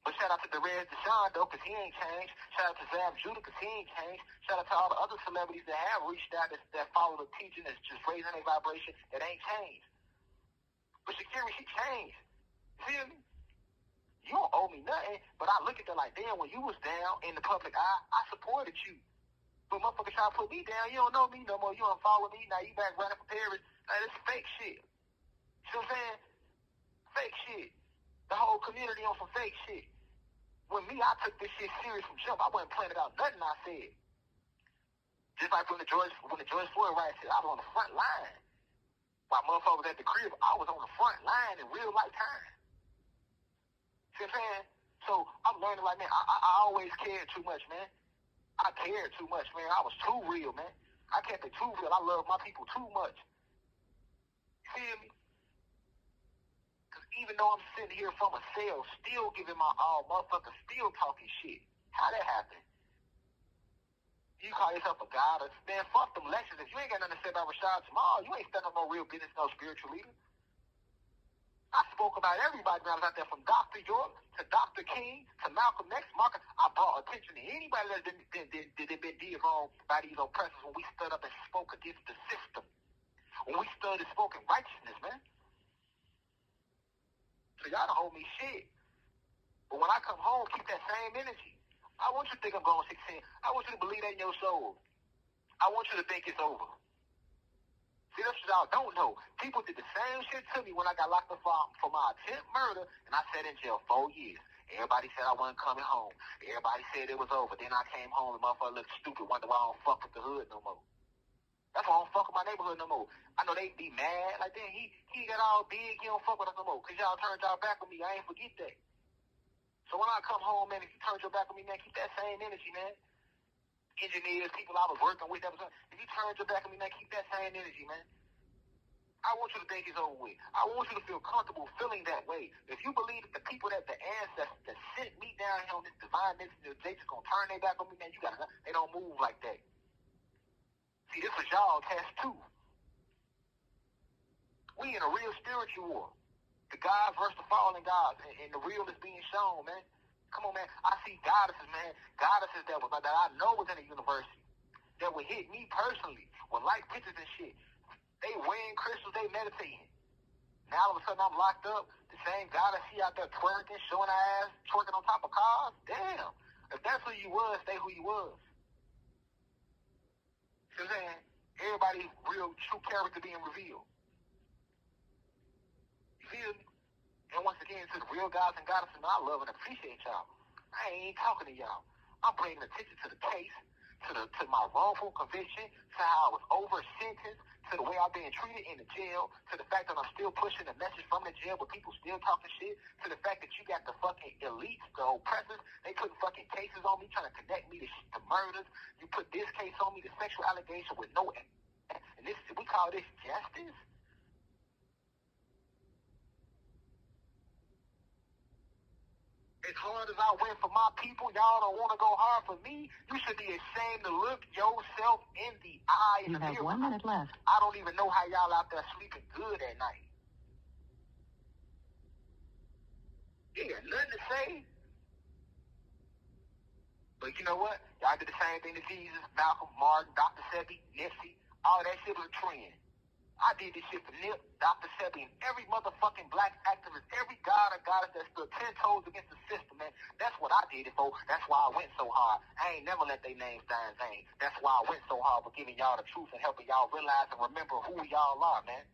But shout out to Derez Deshaun, though, because he ain't changed. Shout out to Zab Judah, because he ain't changed. Shout out to all the other celebrities that have reached out that follow the teaching that's just raising their vibration that ain't changed. But Sha'Carri, she changed. Feel me? You don't owe me nothing, but I look at that like, damn, when you was down in the public eye, I supported you. But motherfuckers try to put me down, you don't know me no more, you don't follow me, now you back running for Paris. Like, this fake shit. You know what I'm saying? Fake shit. The whole community on some fake shit. When me, I took this shit serious from jump. I wasn't planning out nothing I said. Just like when the George Floyd riot said, I was on the front line. While motherfuckers at the crib, I was on the front line in real life time. See what I'm saying? So I'm learning like, man, I always cared too much, man. I cared too much, man. I was too real, man. I kept it too real. I love my people too much. You feel me? Because even though I'm sitting here from a cell, still giving my all, motherfuckers still talking shit. How that happen? You call yourself a god? Man, fuck them lectures. If you ain't got nothing to say about Rashad Jamal, you ain't standing up no real business, no spiritual leader. I spoke about everybody when I was out there, from Dr. York to Dr. King to Malcolm X, Marcus. I brought attention to anybody that's been did wrong by these oppressors when we stood up and spoke against the system. When we stood and spoke in righteousness, man. So y'all don't owe me shit. But when I come home, keep that same energy. I want you to think I'm going 16. I want you to believe that in your soul. I want you to think it's over. See, that's what y'all don't know. People did the same shit to me when I got locked up for my attempt murder, and I sat in jail 4 years. Everybody said I wasn't coming home. Everybody said it was over. Then I came home, and motherfucker looked stupid, wonder why I don't fuck with the hood no more. That's why I don't fuck with my neighborhood no more. I know they be mad. Like, damn, he got all big, he don't fuck with us no more. Because y'all turned y'all back on me. I ain't forget that. So when I come home, man, if you turn your back on me, man, keep that same energy, man. Engineers, people I was working with, if you turn your back on me, man, keep that same energy, man. I want you to think it's over with. I want you to feel comfortable feeling that way. If you believe that the people that the ancestors that sent me down here on this divine mission, they just gonna turn their back on me, man, they don't move like that. See, this was y'all test too. We in a real spiritual war. The gods versus the fallen gods, and the real is being shown, man. Come on, man. I see goddesses, man. Goddesses that I know was in a university that would hit me personally with like pictures and shit. They wearing crystals, they meditating. Now all of a sudden I'm locked up. The same goddess she out there twerking, showing her ass, twerking on top of cars. Damn. If that's who you was, stay who you was. You know what I'm saying? Everybody's real, true character being revealed. You feel me? And once again, to the real gods and goddesses, I love and appreciate y'all. I ain't talking to y'all. I'm bringing attention to the case, to my wrongful conviction, to how I was over sentenced, to the way I've been treated in the jail, to the fact that I'm still pushing the message from the jail, but people still talking shit, to the fact that you got the fucking elites, the oppressors, they putting fucking cases on me, trying to connect me to murders. You put this case on me, the sexual allegation with no, and this, we call this justice. As hard as I went for my people, y'all don't want to go hard for me. You should be ashamed to look yourself in the eye.
You have 1 minute left.
I don't even know how y'all out there sleeping good at night. You got nothing to say. But you know what? Y'all did the same thing to Jesus, Malcolm, Martin, Dr. Sebi, Nipsey. All that shit was a trend. I did this shit for Nip, Dr. Sebi, and every motherfucking black activist, every god or goddess that stood 10 toes against the system, man. That's what I did it for. That's why I went so hard. I ain't never let their names die in vain. That's why I went so hard for giving y'all the truth and helping y'all realize and remember who y'all are, man.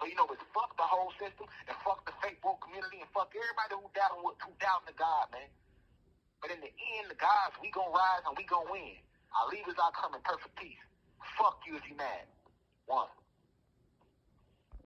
So, you know, it's fuck the whole system and fuck the fake woke community and fuck everybody who doubting the God, man. But in the end, the gods, we gonna rise and we gonna win. Our leaders are coming in perfect peace. Fuck you if you mad. One.